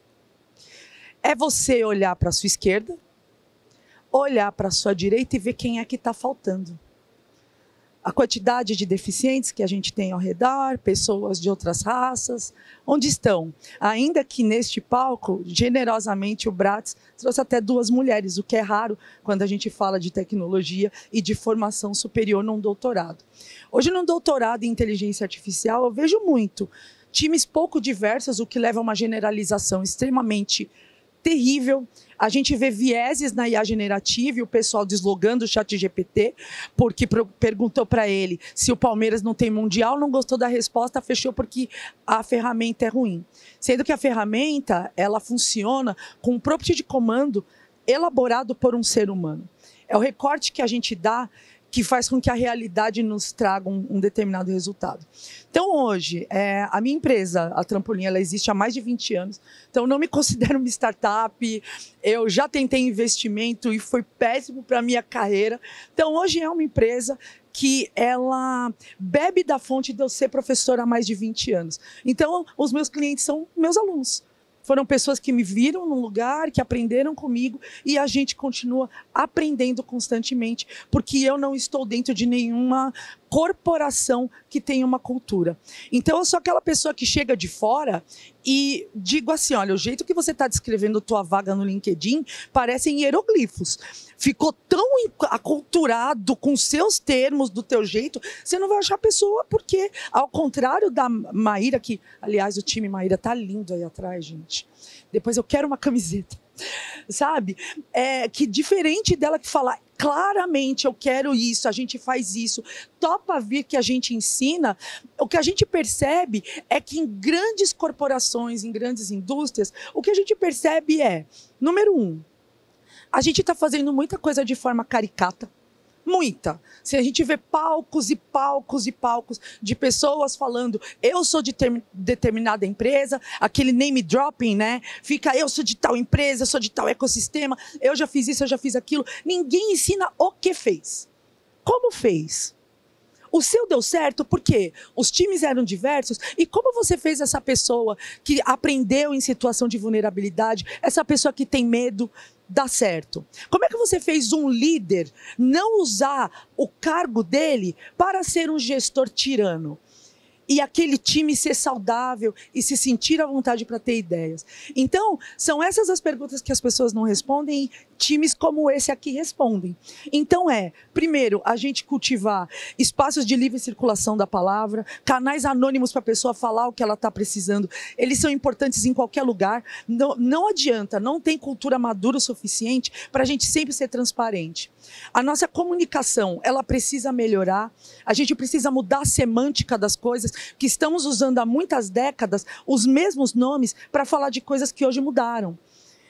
É você olhar para a sua esquerda, olhar para a sua direita e ver quem é que está faltando. A quantidade de deficientes que a gente tem ao redor, pessoas de outras raças, onde estão? Ainda que neste palco, generosamente o Bratz trouxe até 2 mulheres, o que é raro quando a gente fala de tecnologia e de formação superior num doutorado. Hoje, num doutorado em inteligência artificial, eu vejo muito times pouco diversos, o que leva a uma generalização extremamente terrível. A gente vê vieses na IA generativa e o pessoal deslogando o ChatGPT, porque perguntou para ele se o Palmeiras não tem mundial, não gostou da resposta, fechou porque a ferramenta é ruim. Sendo que a ferramenta, ela funciona com um prompt de comando elaborado por um ser humano. É o recorte que a gente dá que faz com que a realidade nos traga um determinado resultado. Então, hoje, a minha empresa, a Trampolim, ela existe há mais de 20 anos, então não me considero uma startup, eu já tentei investimento e foi péssimo para a minha carreira. Então, hoje é uma empresa que ela bebe da fonte de eu ser professora há mais de 20 anos. Então, os meus clientes são meus alunos. Foram pessoas que me viram num lugar, que aprenderam comigo e a gente continua aprendendo constantemente, porque eu não estou dentro de nenhuma corporação que tenha uma cultura. Então, eu sou aquela pessoa que chega de fora e digo assim, olha, o jeito que você está descrevendo tua vaga no LinkedIn parecem hieroglifos. Ficou tão aculturado com seus termos, do teu jeito, você não vai achar a pessoa, porque, ao contrário da Maíra, que, aliás, o time Maíra tá lindo aí atrás, gente. Depois eu quero uma camiseta. Sabe? Que diferente dela que fala claramente, eu quero isso, a gente faz isso, topa vir que a gente ensina, o que a gente percebe é que em grandes corporações, em grandes indústrias, o que a gente percebe é, número 1, a gente está fazendo muita coisa de forma caricata. Muita. Se a gente vê palcos e palcos e palcos de pessoas falando, eu sou de determinada empresa, aquele name dropping, né? Fica, eu sou de tal empresa, eu sou de tal ecossistema, eu já fiz isso, eu já fiz aquilo. Ninguém ensina o que fez. Como fez? O seu deu certo porque os times eram diversos. E como você fez essa pessoa que aprendeu em situação de vulnerabilidade, essa pessoa que tem medo, dar certo? Como é que você fez um líder não usar o cargo dele para ser um gestor tirano? E aquele time ser saudável e se sentir à vontade para ter ideias. Então, são essas as perguntas que as pessoas não respondem e times como esse aqui respondem. Então primeiro, a gente cultivar espaços de livre circulação da palavra, canais anônimos para a pessoa falar o que ela está precisando. Eles são importantes em qualquer lugar. Não adianta, não tem cultura madura o suficiente para a gente sempre ser transparente. A nossa comunicação, ela precisa melhorar. A gente precisa mudar a semântica das coisas, que estamos usando há muitas décadas os mesmos nomes para falar de coisas que hoje mudaram.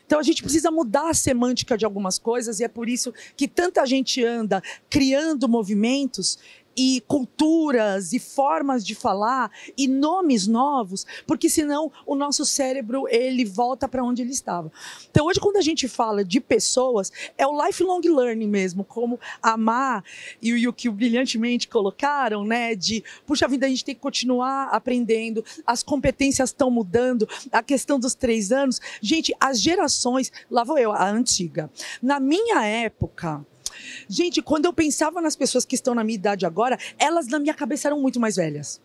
Então, a gente precisa mudar a semântica de algumas coisas e é por isso que tanta gente anda criando movimentos e culturas e formas de falar e nomes novos, porque senão o nosso cérebro ele volta para onde ele estava. Então hoje quando a gente fala de pessoas, é o lifelong learning mesmo, como a Má e o Yukio brilhantemente colocaram, né, de puxa vida, a gente tem que continuar aprendendo, as competências estão mudando, a questão dos 3 anos, gente, as gerações, lá vou eu, a antiga, na minha época, gente, quando eu pensava nas pessoas que estão na minha idade agora, elas na minha cabeça eram muito mais velhas.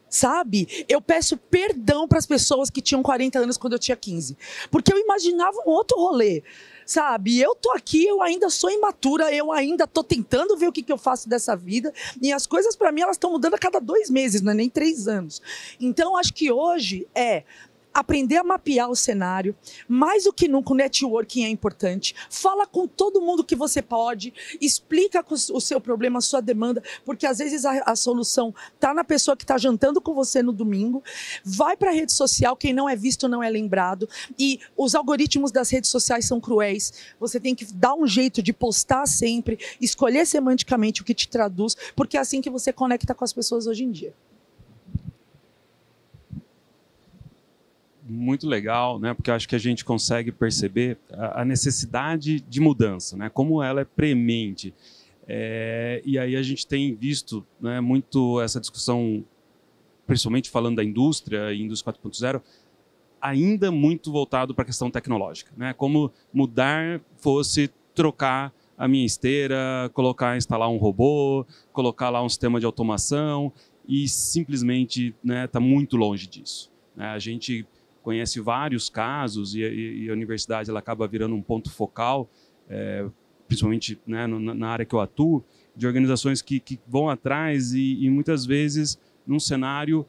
Sabe? Eu peço perdão para as pessoas que tinham 40 anos quando eu tinha 15. Porque eu imaginava um outro rolê. Sabe? Eu tô aqui, eu ainda sou imatura, eu ainda tô tentando ver o que eu faço dessa vida. E as coisas para mim, elas estão mudando a cada 2 meses, não é nem 3 anos. Então, acho que hoje aprender a mapear o cenário, mais do que nunca o networking é importante, fala com todo mundo que você pode, explica o seu problema, a sua demanda, porque às vezes a solução está na pessoa que está jantando com você no domingo, vai para a rede social, quem não é visto não é lembrado, e os algoritmos das redes sociais são cruéis, você tem que dar um jeito de postar sempre, escolher semanticamente o que te traduz, porque é assim que você conecta com as pessoas hoje em dia. Muito legal, né? Porque eu acho que a gente consegue perceber a necessidade de mudança, né? Como ela é premente. E aí a gente tem visto, né, muito essa discussão, principalmente falando da indústria, indústria 4.0, ainda muito voltado para a questão tecnológica, né? Como mudar fosse trocar a minha esteira, instalar um robô, colocar lá um sistema de automação e simplesmente, né, tá muito longe disso. Né? A gente conhece vários casos e a universidade ela acaba virando um ponto focal, principalmente, né, na área que eu atuo, de organizações que vão atrás e muitas vezes num cenário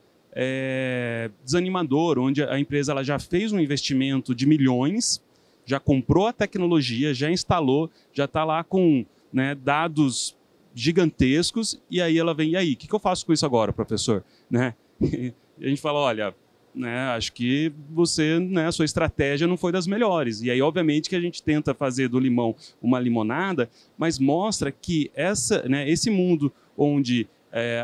desanimador, onde a empresa ela já fez um investimento de milhões, já comprou a tecnologia, já instalou, já está lá com, né, dados gigantescos, e aí ela vem, e aí, o que eu faço com isso agora, professor? Né? E a gente fala, olha, né, acho que você, né, a sua estratégia não foi das melhores. E aí, obviamente, que a gente tenta fazer do limão uma limonada, mas mostra que esse mundo onde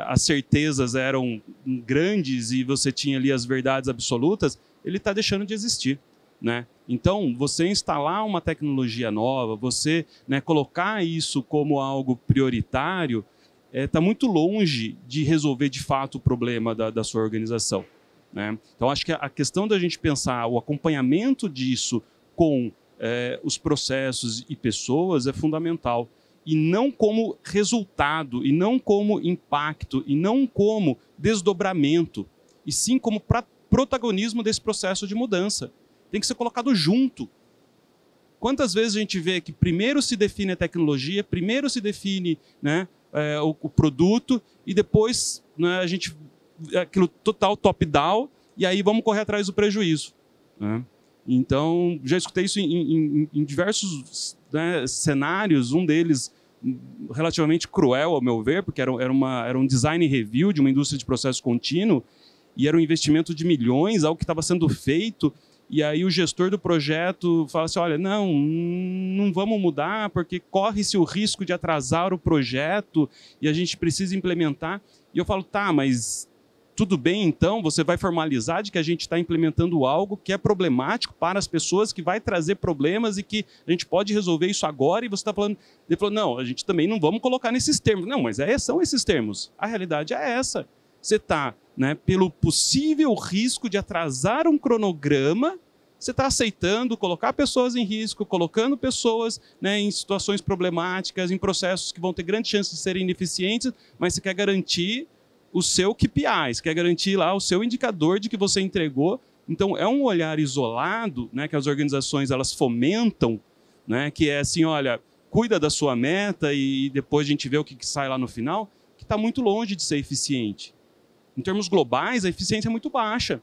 as certezas eram grandes e você tinha ali as verdades absolutas, ele está deixando de existir. Né? Então, você instalar uma tecnologia nova, você, né, colocar isso como algo prioritário, está muito longe de resolver de fato o problema da sua organização. né? Então, acho que a questão da gente pensar o acompanhamento disso com os processos e pessoas é fundamental. E não como resultado, e não como impacto, e não como desdobramento, e sim como protagonismo desse processo de mudança. Tem que ser colocado junto. Quantas vezes a gente vê que primeiro se define a tecnologia, primeiro se define, né, o produto, e depois, né, a gente aquilo total top-down, e aí vamos correr atrás do prejuízo, né? Então, já escutei isso em diversos, né, cenários, um deles relativamente cruel, ao meu ver, porque era um design review de uma indústria de processo contínuo, e era um investimento de milhões, algo que estava sendo feito, e aí o gestor do projeto fala assim, olha, não vamos mudar, porque corre-se o risco de atrasar o projeto, e a gente precisa implementar. E eu falo, tá, mas tudo bem, então, você vai formalizar de que a gente está implementando algo que é problemático para as pessoas, que vai trazer problemas e que a gente pode resolver isso agora, e você está falando... Ele falou, não, a gente também não vamos colocar nesses termos. Não, mas são esses termos. A realidade é essa. Você está, né, pelo possível risco de atrasar um cronograma, você está aceitando colocar pessoas em risco, colocando pessoas, né, em situações problemáticas, em processos que vão ter grande chance de serem ineficientes, mas você quer garantir o seu KPI, você quer garantir lá o seu indicador de que você entregou. Então, é um olhar isolado, né, que as organizações elas fomentam, né, que é assim, olha, cuida da sua meta e depois a gente vê o que sai lá no final, que está muito longe de ser eficiente. Em termos globais, a eficiência é muito baixa.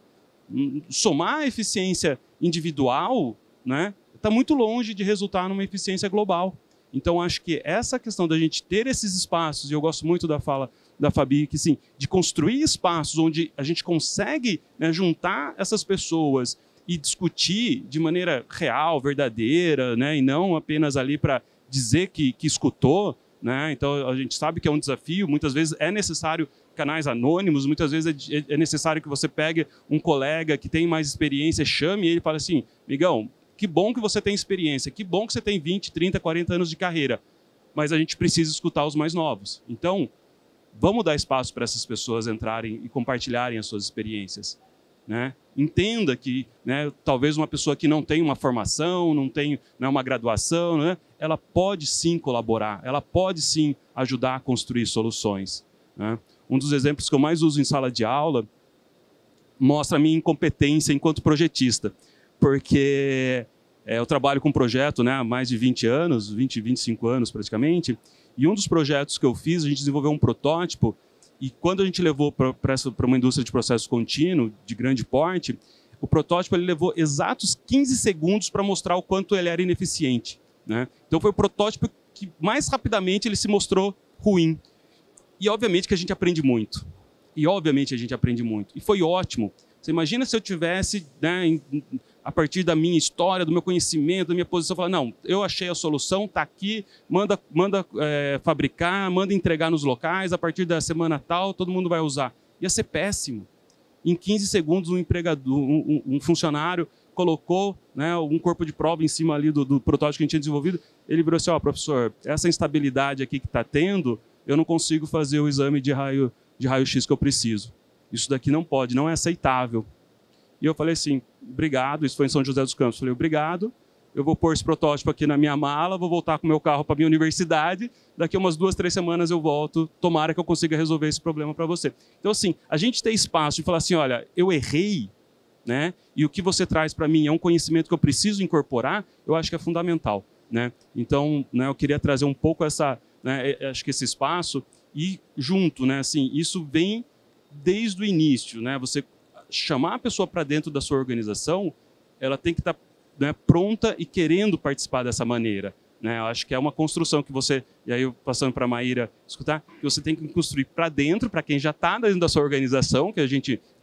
Somar a eficiência individual, né, está muito longe de resultar numa eficiência global. Então, acho que essa questão da gente ter esses espaços, e eu gosto muito da fala da Fabi, que sim, de construir espaços onde a gente consegue, né, juntar essas pessoas e discutir de maneira real, verdadeira, né, e não apenas ali para dizer que escutou, né? Então, a gente sabe que é um desafio, muitas vezes é necessário canais anônimos, muitas vezes é necessário que você pegue um colega que tem mais experiência, chame ele e fale assim, amigão, que bom que você tem experiência, que bom que você tem 20, 30, 40 anos de carreira, mas a gente precisa escutar os mais novos. Então, vamos dar espaço para essas pessoas entrarem e compartilharem as suas experiências, né? Entenda que, né, talvez uma pessoa que não tem uma formação, não tem, né, uma graduação, né, ela pode sim colaborar, ela pode sim ajudar a construir soluções, né? Um dos exemplos que eu mais uso em sala de aula mostra a minha incompetência enquanto projetista, porque eu trabalho com projeto, né, há mais de 20 anos, 25 anos praticamente, e um dos projetos que eu fiz, a gente desenvolveu um protótipo, e quando a gente levou para uma indústria de processo contínuo, de grande porte, o protótipo ele levou exatos 15 segundos para mostrar o quanto ele era ineficiente, né? Então foi o protótipo que mais rapidamente ele se mostrou ruim. E obviamente que a gente aprende muito. E foi ótimo. Você imagina se eu tivesse, né, a partir da minha história, do meu conhecimento, da minha posição, falar, não, eu achei a solução, está aqui, manda fabricar, manda entregar nos locais, a partir da semana tal, todo mundo vai usar. Ia ser péssimo. Em 15 segundos, um funcionário colocou, né, um corpo de prova em cima ali do protótipo que a gente tinha desenvolvido, ele virou assim, professor, essa instabilidade aqui que está tendo, eu não consigo fazer o exame de raio-x que eu preciso. Isso daqui não pode, não é aceitável. E eu falei assim, obrigado, isso foi em São José dos Campos. Falei, obrigado, eu vou pôr esse protótipo aqui na minha mala, vou voltar com o meu carro para a minha universidade, daqui a umas 2, 3 semanas eu volto, tomara que eu consiga resolver esse problema para você. Então, assim, a gente tem espaço de falar assim, olha, eu errei, né? E o que você traz para mim é um conhecimento que eu preciso incorporar, eu acho que é fundamental, né? Então, né, eu queria trazer um pouco né, acho que esse espaço e junto, né, assim, isso vem desde o início, né? Você chamar a pessoa para dentro da sua organização, ela tem que estar, né, pronta e querendo participar dessa maneira, né? Eu acho que é uma construção que você, e aí eu passando para a Maíra escutar, que você tem que construir para dentro, para quem já está dentro da sua organização, que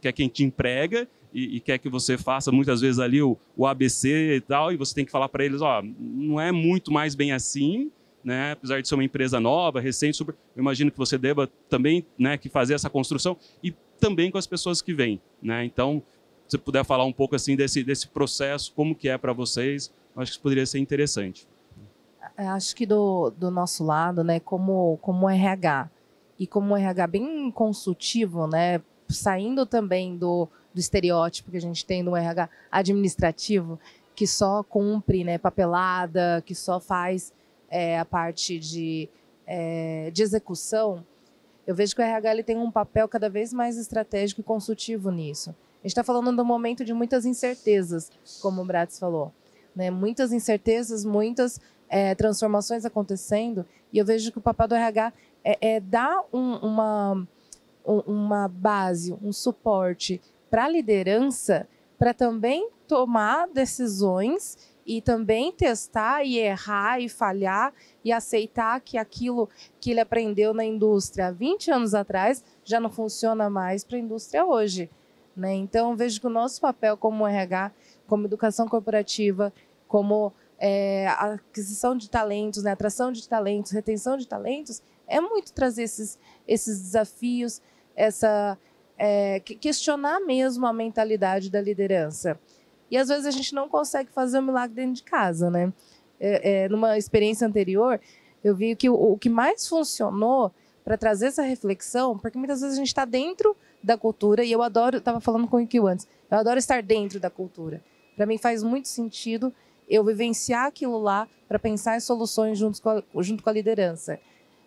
é quem te emprega e quer que você faça muitas vezes ali o ABC e tal, e você tem que falar para eles, não é muito mais bem assim, né? Apesar de ser uma empresa nova, recente, eu imagino que você deva também, né, que fazer essa construção e também com as pessoas que vêm, né? Então, se você puder falar um pouco assim desse processo, como que é para vocês, eu acho que isso poderia ser interessante. Acho que do nosso lado, né, como RH, e como RH bem consultivo, né, saindo também do estereótipo que a gente tem no RH administrativo, que só cumpre, né, papelada, que só faz a parte de execução. Eu vejo que o RH ele tem um papel cada vez mais estratégico e consultivo nisso. A gente está falando de um momento de muitas incertezas, como o Bratis falou, né? Muitas incertezas, muitas transformações acontecendo, e eu vejo que o papel do RH é dar uma base, um suporte para a liderança, para também tomar decisões e também testar e errar e falhar e aceitar que aquilo que ele aprendeu na indústria há 20 anos atrás já não funciona mais para a indústria hoje, né? Então, eu vejo que o nosso papel como RH, como educação corporativa, como aquisição de talentos, né, atração de talentos, retenção de talentos, é muito trazer esses desafios, questionar mesmo a mentalidade da liderança. E às vezes a gente não consegue fazer um milagre dentro de casa, né? Numa experiência anterior, eu vi que o que mais funcionou para trazer essa reflexão, porque muitas vezes a gente está dentro da cultura, e eu adoro, estava falando com o Ikio antes, eu adoro estar dentro da cultura. Para mim faz muito sentido eu vivenciar aquilo lá para pensar em soluções junto com a liderança.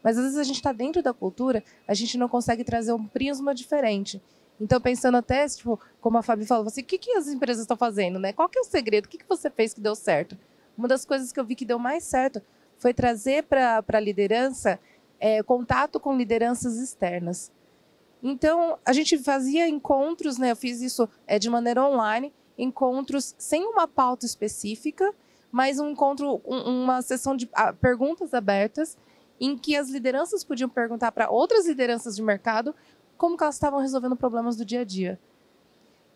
Mas às vezes a gente está dentro da cultura, a gente não consegue trazer um prisma diferente. Então, pensando até, tipo, como a Fabi falou, assim, o que as empresas estão fazendo, né? Qual que é o segredo? O que você fez que deu certo? Uma das coisas que eu vi que deu mais certo foi trazer para a liderança contato com lideranças externas. Então, a gente fazia encontros, né? Eu fiz isso de maneira online, encontros sem uma pauta específica, mas um encontro, uma sessão de perguntas abertas, em que as lideranças podiam perguntar para outras lideranças de mercado como que elas estavam resolvendo problemas do dia a dia.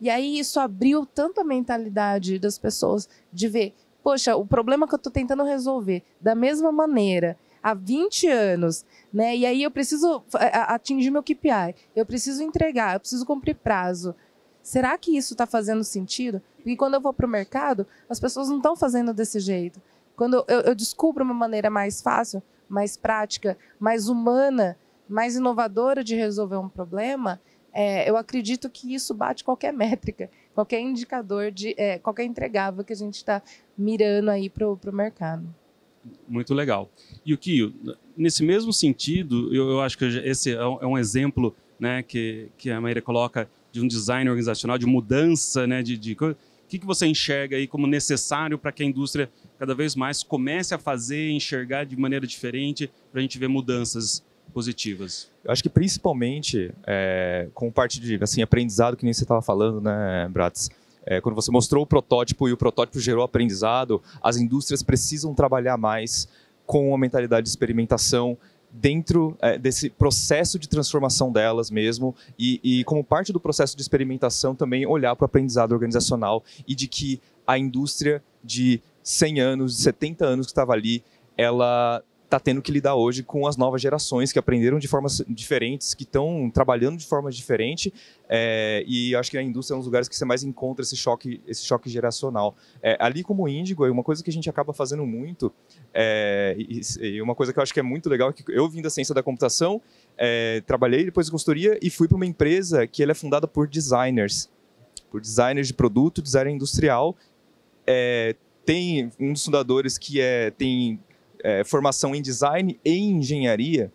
E aí isso abriu tanto a mentalidade das pessoas de ver, poxa, o problema que eu estou tentando resolver da mesma maneira há 20 anos, né? E aí eu preciso atingir meu KPI, eu preciso entregar, eu preciso cumprir prazo. Será que isso está fazendo sentido? Porque quando eu vou para o mercado, as pessoas não estão fazendo desse jeito. Quando eu descubro uma maneira mais fácil, mais prática, mais humana, mais inovadora de resolver um problema, eu acredito que isso bate qualquer métrica, qualquer indicador, qualquer entregável que a gente está mirando aí para o mercado. Muito legal. E o Kio, nesse mesmo sentido, eu acho que esse é um exemplo, né, que a Maíra coloca de um design organizacional, de mudança, né, o que você enxerga aí como necessário para que a indústria cada vez mais comece a fazer, enxergar de maneira diferente, para a gente ver mudanças positivas? Eu acho que principalmente com parte de aprendizado, que nem você estava falando, né, Bratis? Quando você mostrou o protótipo e o protótipo gerou aprendizado, as indústrias precisam trabalhar mais com a mentalidade de experimentação dentro desse processo de transformação delas mesmo e como parte do processo de experimentação também olhar para o aprendizado organizacional e de que a indústria de 100 anos, de 70 anos que estava ali, ela está tendo que lidar hoje com as novas gerações que aprenderam de formas diferentes, que estão trabalhando de forma diferente, e acho que a indústria é um dos lugares que você mais encontra esse choque geracional. Ali como Índigo, uma coisa que a gente acaba fazendo muito, e uma coisa que eu acho que é muito legal, é que eu vim da ciência da computação, trabalhei depois de consultoria e fui para uma empresa que ela é fundada por designers de produto, designer industrial. Tem um dos fundadores que tem formação em design e engenharia,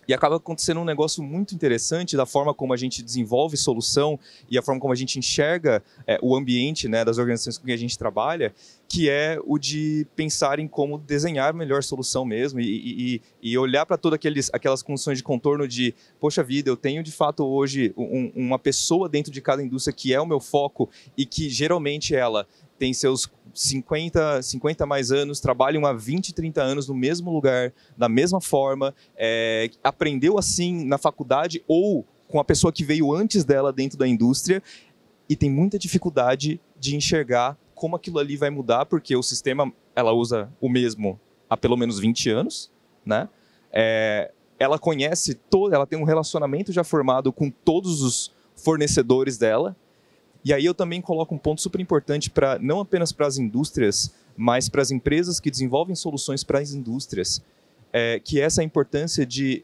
e acaba acontecendo um negócio muito interessante da forma como a gente desenvolve solução e a forma como a gente enxerga o ambiente, né, das organizações com que a gente trabalha, que é o de pensar em como desenhar a melhor solução mesmo e olhar para todas aquelas condições de contorno de, poxa vida, eu tenho de fato hoje uma pessoa dentro de cada indústria que é o meu foco e que geralmente ela tem seus 50 mais anos, trabalham há 20, 30 anos no mesmo lugar, da mesma forma, aprendeu assim na faculdade ou com a pessoa que veio antes dela dentro da indústria e tem muita dificuldade de enxergar como aquilo ali vai mudar, porque o sistema ela usa o mesmo há pelo menos 20 anos, né? Ela conhece ela tem um relacionamento já formado com todos os fornecedores dela. E aí eu também coloco um ponto super importante não apenas para as indústrias, mas para as empresas que desenvolvem soluções para as indústrias, que é essa importância de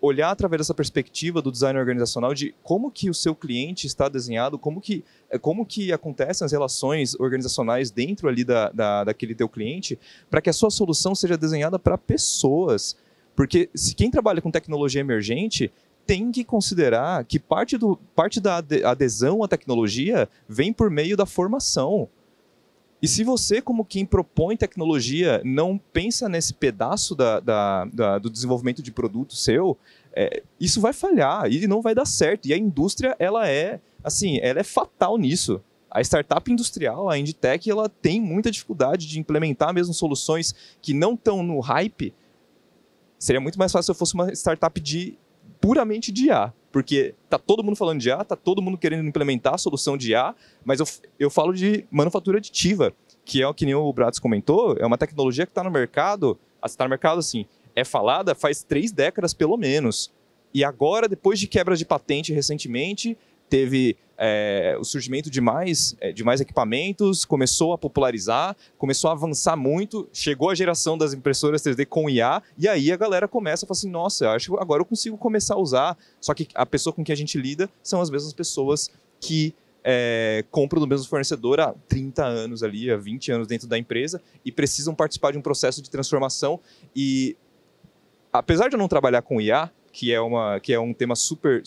olhar através dessa perspectiva do design organizacional de como que o seu cliente está desenhado, como que acontecem as relações organizacionais dentro ali daquele teu cliente, para que a sua solução seja desenhada para pessoas. Porque se quem trabalha com tecnologia emergente tem que considerar que parte da adesão à tecnologia vem por meio da formação. E se você, como quem propõe tecnologia, não pensa nesse pedaço do desenvolvimento de produto seu, isso vai falhar e não vai dar certo. E a indústria, ela é fatal nisso. A startup industrial, a Inditech, ela tem muita dificuldade de implementar mesmo soluções que não estão no hype. Seria muito mais fácil se eu fosse uma startup puramente de IA, porque tá todo mundo falando de IA, tá todo mundo querendo implementar a solução de IA, mas eu falo de manufatura aditiva, que é o que nem o Bratz comentou, é uma tecnologia que está no mercado, assim, é falada faz 3 décadas pelo menos. E agora, depois de quebras de patente recentemente, teve o surgimento de mais equipamentos, começou a popularizar, começou a avançar muito, chegou a geração das impressoras 3D com IA, e aí a galera começa a falar assim, nossa, eu acho que agora eu consigo começar a usar, só que a pessoa com quem a gente lida são as mesmas pessoas que compram do mesmo fornecedor há 30 anos ali, há 20 anos dentro da empresa, e precisam participar de um processo de transformação. E apesar de eu não trabalhar com IA, que é um tema super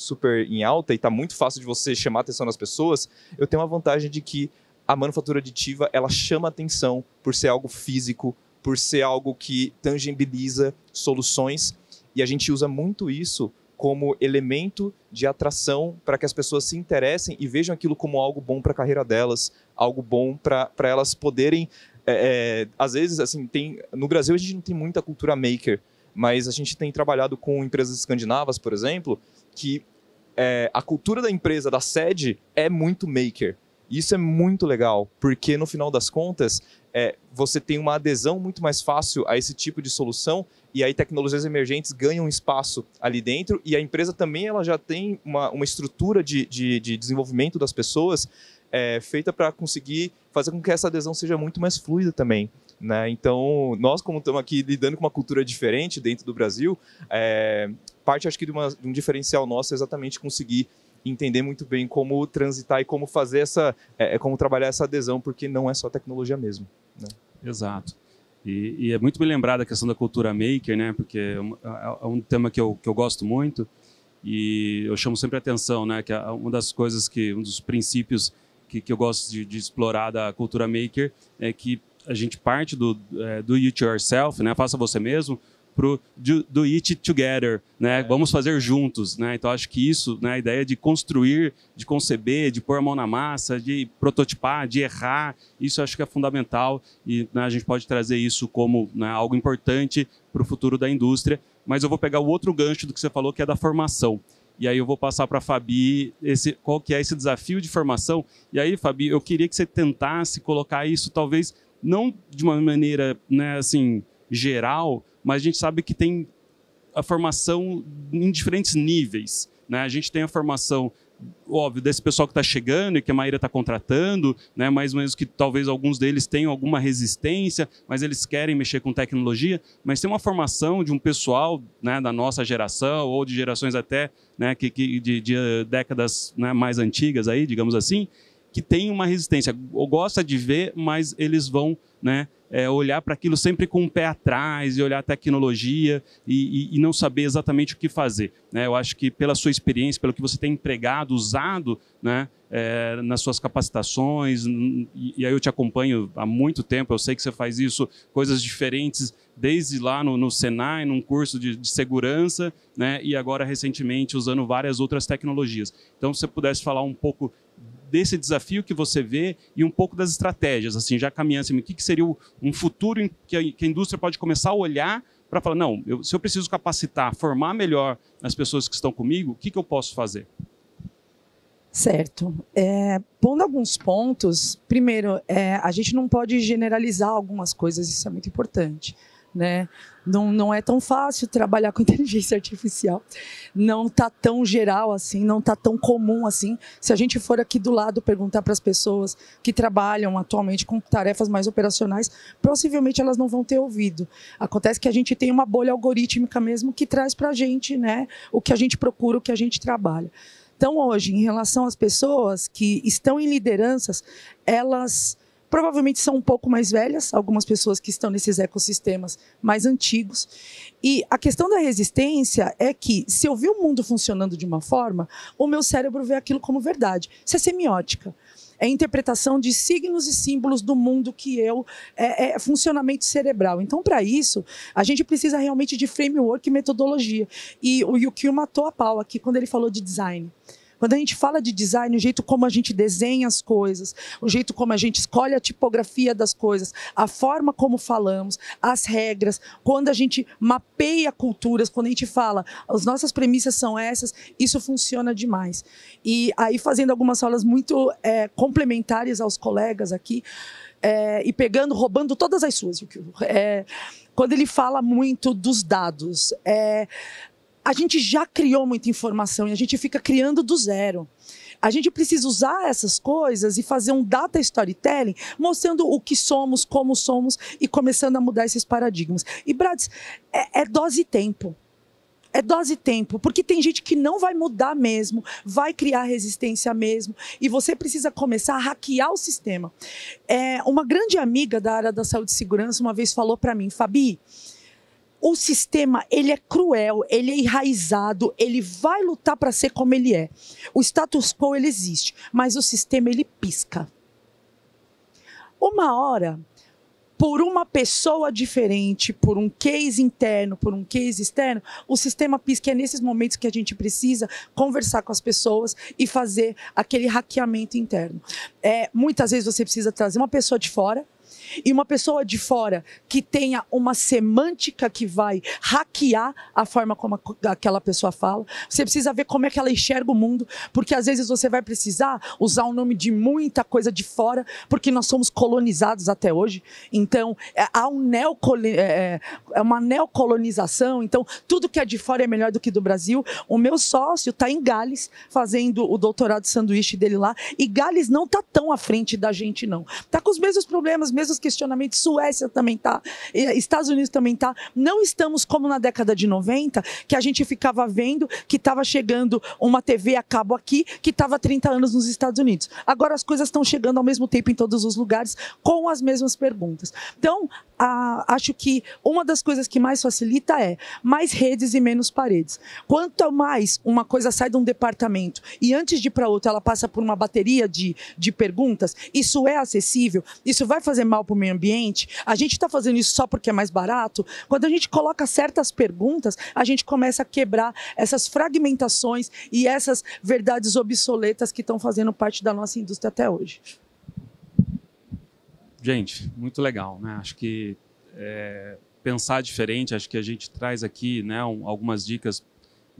em alta e está muito fácil de você chamar a atenção das pessoas, eu tenho uma vantagem de que a manufatura aditiva, ela chama atenção por ser algo físico, por ser algo que tangibiliza soluções, e a gente usa muito isso como elemento de atração para que as pessoas se interessem e vejam aquilo como algo bom para a carreira delas, algo bom para elas poderem... às vezes, assim, no Brasil a gente não tem muita cultura maker, mas a gente tem trabalhado com empresas escandinavas, por exemplo, que a cultura da empresa, da sede, é muito maker. E isso é muito legal, porque no final das contas, você tem uma adesão muito mais fácil a esse tipo de solução, e aí tecnologias emergentes ganham espaço ali dentro, e a empresa também ela já tem uma estrutura de desenvolvimento das pessoas feita para conseguir fazer com que essa adesão seja muito mais fluida também. Né? Então, nós como estamos aqui lidando com uma cultura diferente dentro do Brasil, parte acho que de um diferencial nosso é exatamente conseguir entender muito bem como transitar e como fazer como trabalhar essa adesão, porque não é só tecnologia mesmo. Né? Exato. E é muito bem lembrada a questão da cultura maker, né? Porque é um tema que eu gosto muito e eu chamo sempre a atenção, né? Que uma das coisas um dos princípios que eu gosto de explorar da cultura maker é que a gente parte do it yourself, né? Faça você mesmo, pro do it together, né? Vamos fazer juntos, né? Então acho que isso, né? A ideia de construir, de conceber, de pôr a mão na massa, de prototipar, de errar, isso acho que é fundamental e, né, a gente pode trazer isso como, né, algo importante para o futuro da indústria. Mas eu vou pegar o outro gancho do que você falou, que é da formação. E aí eu vou passar para a Fabi qual que é esse desafio de formação. E aí, Fabi, eu queria que você tentasse colocar isso, talvez não de uma maneira, né, assim, geral, mas a gente sabe que tem a formação em diferentes níveis, né? A gente tem a formação, óbvio, desse pessoal que está chegando e que a Maíra está contratando, né? Mais ou menos que talvez alguns deles tenham alguma resistência, mas eles querem mexer com tecnologia, mas tem uma formação de um pessoal, né, da nossa geração ou de gerações até, né, de décadas, né, mais antigas, aí, digamos assim, que tem uma resistência, ou gosta de ver, mas eles vão, né, olhar para aquilo sempre com o pé atrás e olhar a tecnologia e não saber exatamente o que fazer. Né? Eu acho que pela sua experiência, pelo que você tem empregado, usado, né, nas suas capacitações, e aí eu te acompanho há muito tempo, eu sei que você faz isso, coisas diferentes, desde lá no Senai, num curso de segurança, né, e agora recentemente usando várias outras tecnologias. Então, se você pudesse falar um pouco desse desafio que você vê e um pouco das estratégias, assim, já caminhando assim, o que seria um futuro em que a indústria pode começar a olhar para falar, não, se eu preciso capacitar, formar melhor as pessoas que estão comigo, o que eu posso fazer? Certo. Pondo alguns pontos, primeiro, a gente não pode generalizar algumas coisas, isso é muito importante. né? Não é tão fácil trabalhar com inteligência artificial. Não está tão geral assim, não está tão comum assim. Se a gente for aqui do lado perguntar para as pessoas que trabalham atualmente com tarefas mais operacionais, possivelmente elas não vão ter ouvido. Acontece que a gente tem uma bolha algorítmica mesmo que traz para a gente, né, o que a gente procura, o que a gente trabalha. Então, hoje, em relação às pessoas que estão em lideranças, elas provavelmente são um pouco mais velhas, algumas pessoas que estão nesses ecossistemas mais antigos. E a questão da resistência é que, se eu vi o mundo funcionando de uma forma, o meu cérebro vê aquilo como verdade. Isso é semiótica. É a interpretação de signos e símbolos do mundo que é funcionamento cerebral. Então, para isso, a gente precisa realmente de framework e metodologia. E o Yukio matou a pau aqui quando ele falou de design. Quando a gente fala de design, o jeito como a gente desenha as coisas, o jeito como a gente escolhe a tipografia das coisas, a forma como falamos, as regras, quando a gente mapeia culturas, quando a gente fala, as nossas premissas são essas, isso funciona demais. E aí, fazendo algumas falas muito complementares aos colegas aqui, e roubando todas as suas, quando ele fala muito dos dados, a gente já criou muita informação e a gente fica criando do zero. A gente precisa usar essas coisas e fazer um data storytelling mostrando o que somos, como somos e começando a mudar esses paradigmas. E, Brads, é dose e tempo. É dose e tempo, porque tem gente que não vai mudar mesmo, vai criar resistência mesmo, e você precisa começar a hackear o sistema. Uma grande amiga da área da saúde e segurança uma vez falou para mim, Fabi, o sistema, ele é cruel, ele é enraizado, ele vai lutar para ser como ele é. O status quo, ele existe, mas o sistema, ele pisca. Uma hora, por uma pessoa diferente, por um case interno, por um case externo, o sistema pisca. É nesses momentos que a gente precisa conversar com as pessoas e fazer aquele hackeamento interno. Muitas vezes você precisa trazer uma pessoa de fora, e uma pessoa de fora que tenha uma semântica que vai hackear a forma como aquela pessoa fala. Você precisa ver como é que ela enxerga o mundo, porque às vezes você vai precisar usar o nome de muita coisa de fora, porque nós somos colonizados até hoje. Então, há uma neocolonização, então tudo que é de fora é melhor do que do Brasil. O meu sócio está em Gales, fazendo o doutorado de sanduíche dele lá, e Gales não está tão à frente da gente, não. Está com os mesmos problemas, mesmos questionamentos, Suécia também está, Estados Unidos também está. Não estamos como na década de 90, que a gente ficava vendo que estava chegando uma TV a cabo aqui, que estava há 30 anos nos Estados Unidos. Agora as coisas estão chegando ao mesmo tempo em todos os lugares, com as mesmas perguntas. Então, acho que uma das coisas que mais facilita é mais redes e menos paredes. Quanto mais uma coisa sai de um departamento e antes de ir para outro ela passa por uma bateria de perguntas, isso é acessível, isso vai fazer mal para o meio ambiente, a gente está fazendo isso só porque é mais barato. Quando a gente coloca certas perguntas, a gente começa a quebrar essas fragmentações e essas verdades obsoletas que estão fazendo parte da nossa indústria até hoje. Gente, muito legal, né? Acho que pensar diferente, acho que a gente traz aqui, né, algumas dicas.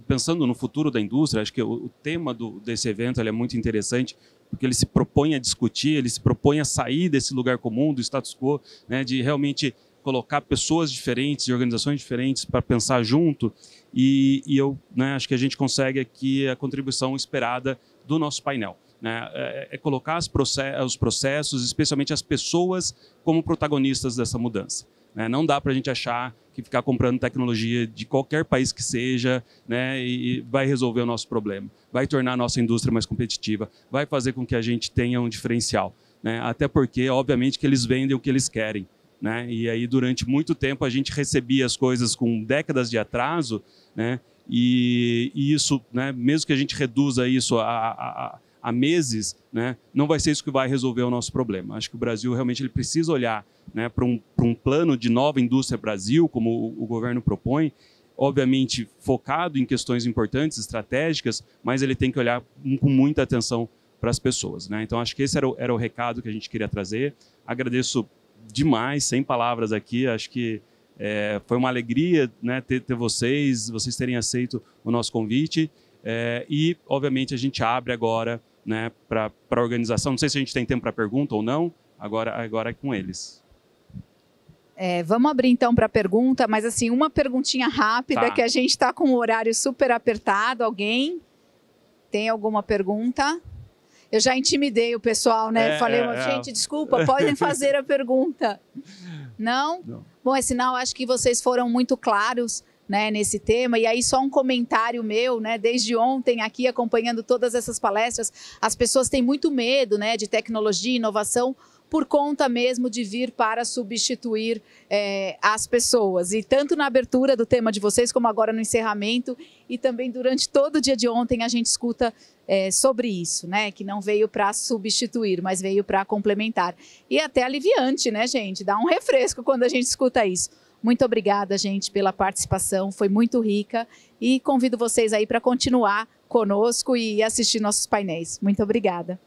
Pensando no futuro da indústria, acho que o tema desse evento ele é muito interessante, porque ele se propõe a discutir, ele se propõe a sair desse lugar comum, do status quo, né, de realmente colocar pessoas diferentes e organizações diferentes para pensar junto. E eu, né, acho que a gente consegue aqui a contribuição esperada do nosso painel. Né, colocar os processos, especialmente as pessoas, como protagonistas dessa mudança. Né? Não dá para a gente achar que ficar comprando tecnologia de qualquer país que seja, né, e vai resolver o nosso problema. Vai tornar a nossa indústria mais competitiva, vai fazer com que a gente tenha um diferencial. Né? Até porque, obviamente, que eles vendem o que eles querem. Né? E aí, durante muito tempo, a gente recebia as coisas com décadas de atraso, né? E isso, né, mesmo que a gente reduza isso a meses, né, não vai ser isso que vai resolver o nosso problema. Acho que o Brasil realmente ele precisa olhar, né, para um plano de nova indústria Brasil, como o governo propõe, obviamente focado em questões importantes, estratégicas, mas ele tem que olhar com muita atenção para as pessoas. Né? Então, acho que esse era o recado que a gente queria trazer. Agradeço demais, sem palavras aqui, acho que foi uma alegria, né, ter vocês terem aceito o nosso convite. E, obviamente, a gente abre agora, né, para a organização. Não sei se a gente tem tempo para pergunta ou não, agora é com eles. Vamos abrir então para a pergunta, mas assim, uma perguntinha rápida, que a gente está com o horário super apertado. Alguém tem alguma pergunta? Eu já intimidei o pessoal, né? Falei, gente, desculpa, podem fazer a pergunta. Não? Não. Bom, é sinal, acho que vocês foram muito claros, né, nesse tema. E aí só um comentário meu, né? Desde ontem aqui acompanhando todas essas palestras, as pessoas têm muito medo, né, de tecnologia e inovação, por conta mesmo de vir para substituir as pessoas. E tanto na abertura do tema de vocês, como agora no encerramento, e também durante todo o dia de ontem a gente escuta sobre isso, né? Que não veio para substituir, mas veio para complementar. E até aliviante, né, gente? Dá um refresco quando a gente escuta isso. Muito obrigada, gente, pela participação, foi muito rica. E convido vocês aí para continuar conosco e assistir nossos painéis. Muito obrigada.